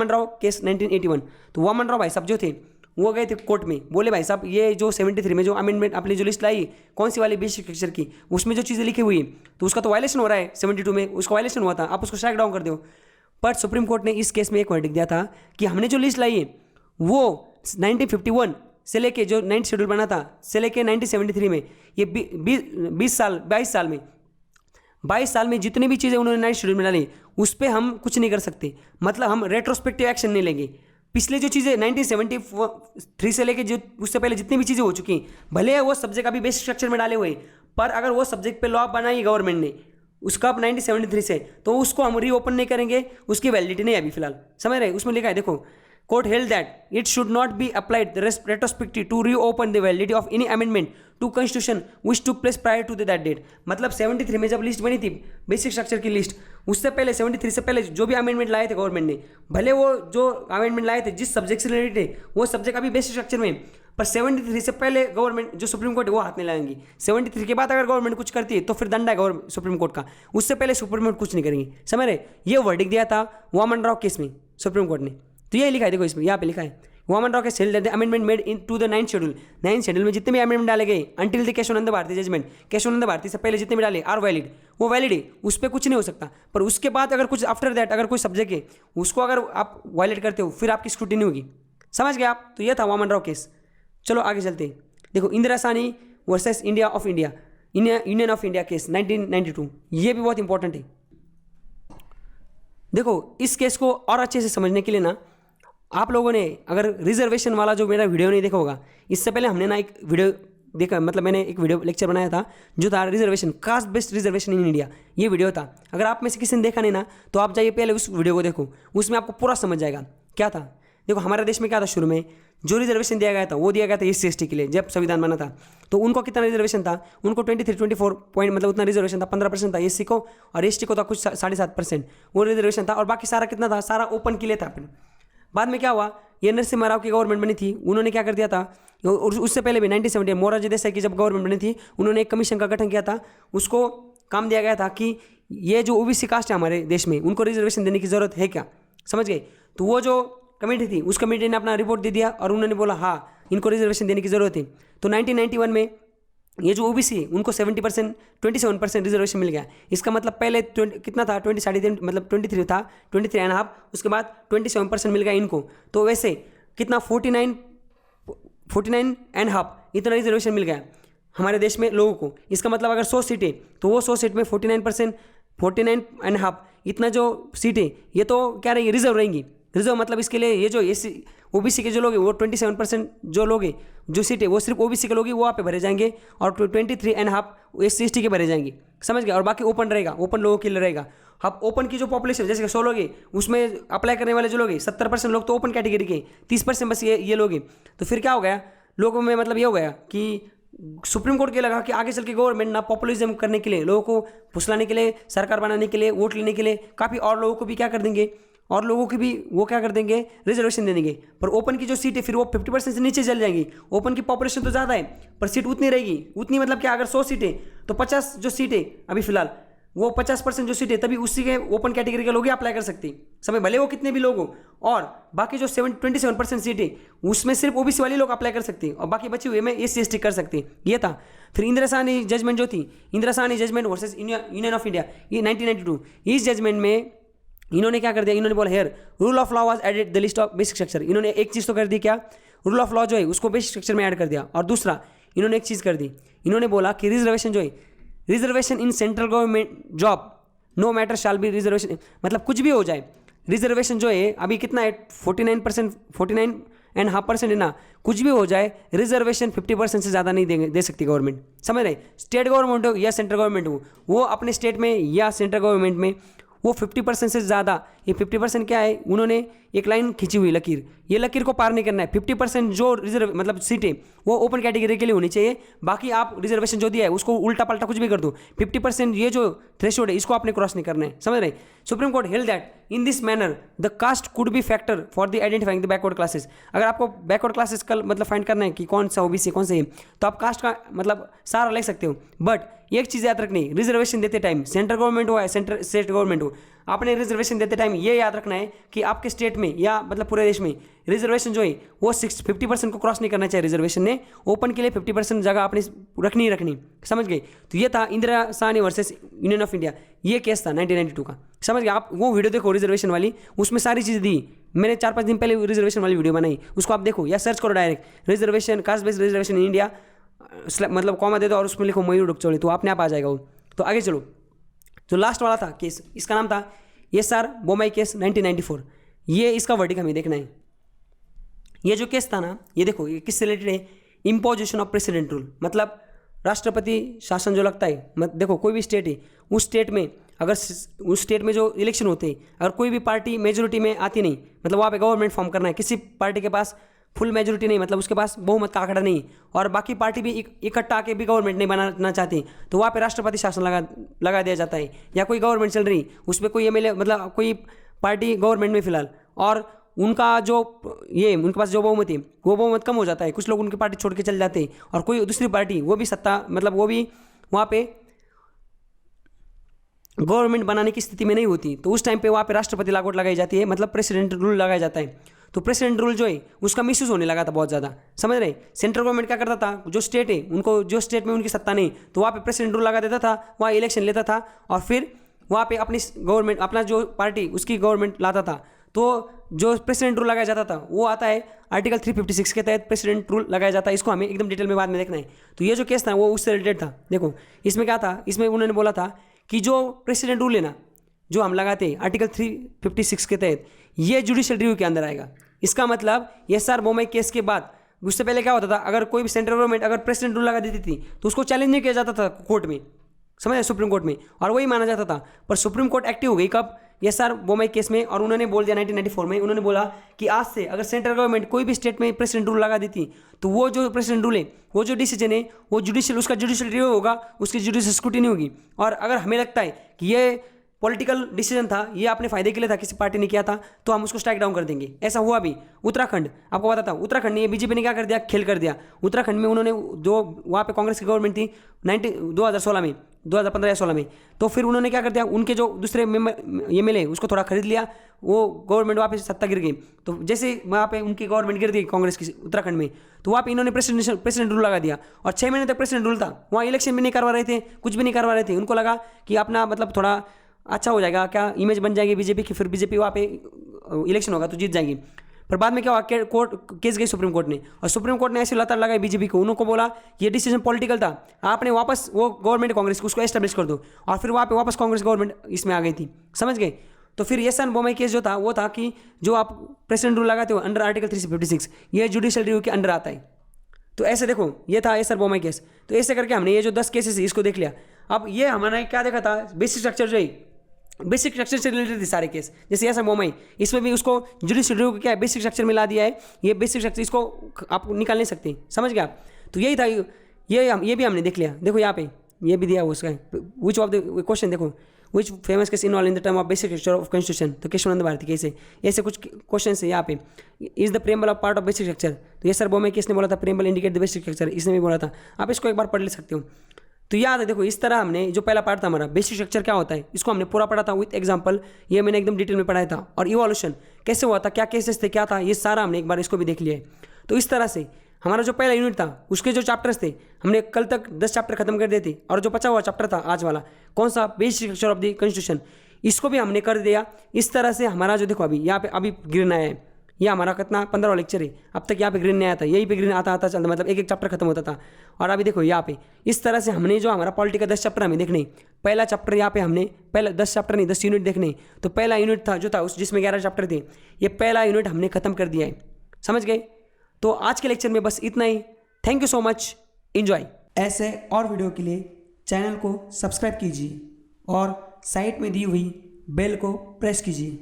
राव केस 1981। तो वामन राव भाई साहब जो थे वो गए थे कोर्ट में, बोले भाई साहब ये जो 73 में जो अमेंडमेंट आपने जो लिस्ट लाई, कौन सी वाली बेसिक स्ट्रक्चर की, उसमें जो चीज़ें लिखी हुई है तो उसका तो वायलेशन हो रहा है, 72 में उसका वायलेशन हुआ था, आप उसको स्ट्राइक डाउन कर दो। पर सुप्रीम कोर्ट ने इस केस में एक वर्डिक्ट दिया था कि हमने जो लिस्ट लाई है वो 1951 से लेके जो 9th शेड्यूल बना था से लेके 1973 में, ये 22 साल में जितनी भी चीज़ें उन्होंने 9th शेड्यूल में डाली उस पर हम कुछ नहीं कर सकते। मतलब हम रेट्रोस्पेक्टिव एक्शन नहीं लेंगे। पिछले जो चीज़ें 1973 से लेके जो उससे पहले जितनी भी चीज़ें हो चुकी, भले वो सब्जेक्ट अभी बेसिक स्ट्रक्चर में डाले हुए, पर अगर वो सब्जेक्ट पे लॉ बनाई गवर्नमेंट ने उसका अब 1973 से, तो उसको हम रीओपन नहीं करेंगे, उसकी वैलिडिटी नहीं है अभी फिलहाल। समझ रहे? उसमें लिखा है देखो, court held that it should not be applied retrospective to reopen the validity of any amendment to constitution which to place prior to that date. मतलब 73 में जब लिस्ट बनी थी बेसिक स्ट्रक्चर की लिस्ट, उससे पहले 73 से पहले जो भी अमेंडमेंट लाए थे गवर्नमेंट ने, भले वो जो अमेंडमेंट लाए थे जिस सब्जेक्ट से रिलेटेड थे वो सब्जेक्ट अभी बेसिक स्ट्रक्चर में, पर 73 से पहले गवर्नमेंट जो सुप्रीम कोर्ट है वो हाथ में लाएंगी। 73 के बाद अगर गवर्नमेंट कुछ करती है तो फिर दंड है गवर्नमेंट सुप्रीम कोर्ट का, उससे पहले सुप्रीम कोर्ट कुछ नहीं करेंगी। समझ रहे? ये वर्डिक्ट दिया था वामन राव केस में सुप्रीम कोर्ट ने। तो ये लिखा है देखो, इसमें यहाँ पे लिखा है Waman Rao case held that the amendment made in to the 9th schedule, 9th schedule में जितने भी अमेंडमेंट डाले गए until the Kesavananda Bharati judgement, Kesavananda Bharati से पहले जितने भी डाले आर वैलिड, वो वैलिड है, उस पर कुछ नहीं हो सकता। पर उसके बाद अगर कुछ आफ्टर दैट अगर कोई सब्जेक्ट है उसको अगर आप वायलेट करते हो फिर आपकी स्क्रूटिनी होगी। समझ गए आप? तो ये था वामन राव केस। चलो आगे चलते हैं। देखो Indira Sawhney versus union of India case 1992, ये भी बहुत इंपॉर्टेंट है। देखो इस केस को और अच्छे से समझने के लिए ना आप लोगों ने अगर रिजर्वेशन वाला जो मेरा वीडियो नहीं देखा होगा, इससे पहले हमने ना एक वीडियो देखा, मतलब मैंने एक वीडियो लेक्चर बनाया था जो था reservation, caste based reservation in India, ये वीडियो था। अगर आप में से किसी ने देखा नहीं ना तो आप जाइए पहले उस वीडियो को देखो, उसमें आपको पूरा समझ जाएगा क्या था। देखो हमारे देश में क्या था, शुरू में जो रिजर्वेशन दिया गया था वो दिया गया था SC/ST के लिए। जब संविधान बना था तो उनको कितना रिजर्वेशन था, उनको 23-24 पॉइंट मतलब उतना रिजर्वेशन था, 15% था SC को और ST को था कुछ 7.5% वो रिजर्वेशन था, और बाकी सारा कितना था, सारा ओपन के लिए था। बाद में क्या हुआ, ये नरसिम्हा राव की गवर्नमेंट बनी थी, उन्होंने क्या कर दिया था, और उससे पहले भी 1970 मोरारजी देसाई की जब गवर्नमेंट बनी थी उन्होंने एक कमीशन का गठन किया था, उसको काम दिया गया था कि ये जो OBC कास्ट है हमारे देश में उनको रिजर्वेशन देने की ज़रूरत है क्या, समझ गए। तो वो जो कमेटी थी उस कमेटी ने अपना रिपोर्ट दे दिया और उन्होंने बोला हाँ इनको रिजर्वेशन देने की ज़रूरत है। तो 1991 में ये जो OBC है उनको 27% रिजर्वेशन मिल गया। इसका मतलब पहले कितना था, 23 मतलब 23 था, 23.5, उसके बाद 27% मिल गया इनको। तो वैसे कितना 49.5 इतना रिजर्वेशन मिल गया हमारे देश में लोगों को। इसका मतलब अगर 100 सीटें तो वो 100 सीट में 49.5 इतना जो सीटें ये तो क्या रहेंगी, रिजर्व रहेंगी। रिजर्व मतलब इसके लिए ये जो OBC के जो लोग हैं वो 27% जो लोग हैं जो सीटें वो सिर्फ OBC के लोग ही वो वहाँ पे भरे जाएंगे और 23.5 SC/ST के भरे जाएंगे, समझ गए। और बाकी ओपन रहेगा, ओपन लोगों के लिए रहेगा। अब ओपन की जो पॉपुलेशन जैसे 100 लोग हैं उसमें अप्लाई करने वाले जो लोग हैं 70% लोग तो ओपन कैटेगरी के, 30% बस ये लोग हैं। तो फिर क्या हो गया लोगों में, मतलब ये हो गया कि सुप्रीम कोर्ट के लगा कि आगे चल के गवर्नमेंट ना पॉपुलिज्म करने के लिए, लोगों को फुसलाने के लिए, सरकार बनाने के लिए, वोट लेने के लिए काफ़ी और लोगों को भी क्या कर देंगे, और लोगों की भी वो क्या कर देंगे, रिजर्वेशन दे देंगे। पर ओपन की जो सीट है फिर वो 50% से नीचे चल जाएंगी। ओपन की पॉपुलेशन तो ज़्यादा है पर सीट उतनी रहेगी, उतनी मतलब क्या, अगर 100 सीटें तो 50 जो सीटें अभी फिलहाल वो 50% जो सीटें तभी उसी के ओपन कैटेगरी के लोग ही अप्लाई कर सकते हैं, समझ, भले वो कितने भी लोग हो। और बाकी जो 27% सीटें उसमें सिर्फ OBC वाले लोग अप्लाई कर सकते हैं और बाकी बचे हुए में SC/ST कर सकते हैं। ये था। फिर इंदिरा साहनी जजमेंट जो थी, Indira Sawhney judgement versus union of India, ये 1992, इस जजमेंट में इन्होंने क्या कर दिया, इन्होंने बोला here rule of law was added the list of basic structure. इन्होंने एक चीज़ तो कर दी, क्या, रूल ऑफ लॉ जो है उसको बेसिक स्ट्रक्चर में ऐड कर दिया। और दूसरा इन्होंने एक चीज़ कर दी, इन्होंने बोला कि रिजर्वेशन जो है, reservation in central government job no matter shall be reservation, मतलब कुछ भी हो जाए रिजर्वेशन जो है अभी कितना है 49.5% है ना, कुछ भी हो जाए रिजर्वेशन 50% से ज़्यादा नहीं दे सकती गवर्नमेंट, समझ रहे। स्टेट गवर्नमेंट हो या सेंट्रल गवर्नमेंट हो, वो अपने स्टेट में या सेंट्रल गवर्नमेंट में वो 50% से ज़्यादा, ये 50% क्या है, उन्होंने एक लाइन खींची हुई लकीर, ये लकीर को पार नहीं करना है। 50% जो रिजर्व मतलब सीटें वो ओपन कैटेगरी के लिए होनी चाहिए, बाकी आप रिजर्वेशन जो दिया है उसको उल्टा पल्टा कुछ भी कर दो, 50% ये जो थ्रेशोल्ड है इसको आपने क्रॉस नहीं करना है, समझ रहे। Supreme Court held that in this manner the caste could be factor for the identifying the backward classes. अगर आपको बैकवर्ड क्लासेस का मतलब फाइंड करना है कि कौन सा OBC कौन सा है, तो आप कास्ट का मतलब सारा ले सकते हो। बट एक चीज़ याद रखनी, रिजर्वेशन देते टाइम सेंट्रल गवर्नमेंट हो या स्टेट गवर्नमेंट हो, आपने रिजर्वेशन देते टाइम ये याद रखना है कि आपके स्टेट में या मतलब पूरे देश में रिजर्वेशन जो है वो 50% को क्रॉस नहीं करना चाहिए। रिजर्वेशन ने ओपन के लिए 50% जगह आपने रखनी ही रखनी, समझ गए। तो ये था Indira Sawhney versus union of India, ये केस था 1992 का, समझ गए। आप वो वीडियो देखो रिजर्वेशन वाली, उसमें सारी चीज़ दी, मैंने 4-5 दिन पहले रिजर्वेशन वाली वीडियो बनाई, उसको आप देखो या सर्च करो direct reservation, caste based reservation in India, मतलब कॉमा दे दो और उसमें लिखो मयूर डुकचौली, तो आपने आप आ जाएगा वो। तो आगे चलो, जो लास्ट वाला था केस, इसका नाम था SR बोम्बई केस 1994। ये इसका वर्डिक हमें देखना है। ये जो केस था ना, ये देखो ये किससे रिलेटेड है, इम्पोजिशन ऑफ प्रेसिडेंट रूल, मतलब राष्ट्रपति शासन जो लगता है। देखो कोई भी स्टेट है, उस स्टेट में अगर उस स्टेट में जो इलेक्शन होते हैं, अगर कोई भी पार्टी मेजोरिटी में आती नहीं, मतलब वहाँ पे गवर्नमेंट फॉर्म करना है, किसी पार्टी के पास फुल मेजोरिटी नहीं, मतलब उसके पास बहुमत का आंकड़ा नहीं, और बाकी पार्टी भी इकट्ठा आके भी गवर्नमेंट नहीं बनाना चाहती, तो वहाँ पे राष्ट्रपति शासन लगा दिया जाता है। या कोई गवर्नमेंट चल रही, उसमें कोई MLA मतलब कोई पार्टी गवर्नमेंट में फिलहाल, और उनका जो ये उनके पास जो बहुमत है वो बहुमत कम हो जाता है, कुछ लोग उनकी पार्टी छोड़ के चल जाते हैं, और कोई दूसरी पार्टी वो भी सत्ता मतलब वो भी वहाँ पे गवर्नमेंट बनाने की स्थिति में नहीं होती, तो उस टाइम पे वहाँ पे राष्ट्रपति लागू लगाई जाती है, मतलब प्रेसिडेंट रूल लगाया जाता है। तो प्रेसिडेंट रूल जो है उसका मिसयूज होने लगा था बहुत ज़्यादा, समझ रहे। सेंट्रल गवर्नमेंट क्या करता था, जो स्टेट है उनको, जो स्टेट में उनकी सत्ता नहीं, तो वहाँ पे प्रेसिडेंट रूल लगा देता था, वहाँ इलेक्शन लेता था और फिर वहाँ पे अपनी गवर्नमेंट, अपना जो पार्टी उसकी गवर्नमेंट लाता था। तो जो प्रेसिडेंट रूल लगाया जाता था वो आता है आर्टिकल 356 के तहत प्रेसिडेंट रूल लगाया जाता है। इसको हमें एकदम डिटेल में बाद में देखना है। तो ये जो केस था वो उससे रिलेटेड था। देखो इसमें क्या था, इसमें उन्होंने बोला था कि जो प्रेसिडेंट रूल है ना, जो हम लगाते हैं आर्टिकल 356 के तहत, ये जुडिशियल रिव्यू के अंदर आएगा। इसका मतलब SR बोमई केस के बाद, उससे पहले क्या होता था, अगर कोई भी सेंट्रल गवर्नमेंट अगर प्रेसिडेंट रूल लगा देती थी तो उसको चैलेंज नहीं किया जाता था कोर्ट में, समझे, सुप्रीम कोर्ट में, और वही माना जाता था। पर सुप्रीम कोर्ट एक्टिव हो गई कब, SR बोमई केस में, और उन्होंने बोल दिया 1994 में, उन्होंने बोला कि आज से अगर सेंट्रल गवर्नमेंट कोई भी स्टेट में प्रेसिडेंट रूल लगा देती तो वो जो प्रेसिडेंट रूल है, वो जो डिसीजन है, वो जुडिशियल, उसका जुडिशियल रिव्यू होगा, उसकी जुडिशियल स्क्रूटिनी होगी। और अगर हमें लगता है कि ये पॉलिटिकल डिसीजन था, ये अपने फायदे के लिए था, किसी पार्टी ने किया था, तो हम उसको स्ट्राइक डाउन कर देंगे। ऐसा हुआ भी। उत्तराखंड, आपको पता था, उत्तराखंड ने, बीजेपी ने क्या कर दिया, खेल कर दिया। उत्तराखंड में उन्होंने, जो वहाँ पे कांग्रेस की गवर्नमेंट थी 2016 में, 2015 या 16 में, तो फिर उन्होंने क्या कर दिया, उनके जो दूसरे MLA उसको थोड़ा खरीद लिया, वो गवर्नमेंट वहाँ पे सत्ता गिर गई। तो जैसे वहाँ पे उनकी गवर्नमेंट गिर गई कांग्रेस की उत्तराखंड में, तो वहाँ पे इन्होंने प्रेसिडेंट रूल लगा दिया, और 6 महीने तक प्रेसिडेंट रूल था। वहाँ इलेक्शन भी नहीं करवा रहे थे, कुछ भी नहीं करवा रहे थे। उनको लगा कि अपना मतलब थोड़ा अच्छा हो जाएगा, क्या इमेज बन जाएगी बीजेपी की, फिर बीजेपी वहाँ पे इलेक्शन होगा तो जीत जाएगी। पर बाद में क्या हुआ, कोर्ट केस गई सुप्रीम कोर्ट ने, और सुप्रीम कोर्ट ने ऐसी लताड़ लगाई बीजेपी को, उनको बोला ये डिसीजन पॉलिटिकल था, आपने वापस वो गवर्नमेंट कांग्रेस उसको एस्टेब्लिश कर दो, और फिर वहाँ पे वापस कांग्रेस गवर्नमेंट इसमें आ गई थी, समझ गए। तो फिर SR बोमई केस जो था, वो था कि जो आप प्रेसिडेंट रूल लगाते हो अंडर आर्टिकल 356, ये जुडिशियल रिव्यू के अंडर आता है। तो ऐसे देखो, ये था SR बोमई केस। तो ऐसे करके हमने ये जो 10 केसेस है इसको देख लिया। अब ये हमारा क्या देखा था, बेसिक स्ट्रक्चर जो है, बेसिक स्ट्रक्चर से रिलेटेड थी सारे केस। जैसे SR बोमई, इसमें भी उसको जुडिशियल रिव्यू क्या है, बेसिक स्ट्रक्चर में ला दिया है। ये बेसिक स्ट्रक्चर, इसको आप निकाल नहीं सकते, समझ गया। तो यही था, ये भी हमने देख लिया। देखो यहाँ पे ये भी दिया हुआ उसका, विच ऑफ द क्वेश्चन देखो, which famous case involve in the term of basic structure of constitution, तो केशवानंद भारती केस है। ऐसे कुछ क्वेश्चन है यहाँ पे। Is the preamble of part of basic structure, तो SR बोमई केस ने बोला था preamble indicate the basic structure, इसने भी बोला था। आप इसको एक बार पढ़ ले सकते हो। तो याद है, देखो इस तरह हमने जो पहला पार्ट था हमारा बेसिक स्ट्रक्चर क्या होता है, इसको हमने पूरा पढ़ा था विथ एग्जांपल। ये मैंने एकदम डिटेल में पढ़ाया था। और इवोल्यूशन कैसे हुआ था, क्या केसेस थे, क्या था, ये सारा हमने एक बार इसको भी देख लिया है। तो इस तरह से हमारा जो पहला यूनिट था, उसके जो चैप्टर्स थे, हमने कल तक 10 चैप्टर खत्म कर दिए थे। और जो बचा हुआ चैप्टर था आज वाला, कौन सा, basic structure of the constitution, इसको भी हमने कर दिया। इस तरह से हमारा जो देखो अभी यहाँ पे अभी ग्रीन आया है, ये हमारा कितना 15वां लेक्चर है। अब तक यहाँ पे ग्रीन नहीं आया था, यहीं पे ग्रीन आता चलता, मतलब एक चैप्टर खत्म होता था। और अभी देखो यहाँ पे इस तरह से हमने जो हमारा पॉलिटिकल 10 चैप्टर हमें देखने, पहला चैप्टर यहाँ पे हमने पहला 10 चैप्टर नहीं 10 यूनिट देखने। तो पहला यूनिट था जो था उस जिसमें 11 चैप्टर थे, ये पहला यूनिट हमने खत्म कर दिया है, समझ गए। तो आज के लेक्चर में बस इतना ही। Thank you so much, enjoy. ऐसे और वीडियो के लिए चैनल को सब्सक्राइब कीजिए और साइड में दी हुई बेल को प्रेस कीजिए।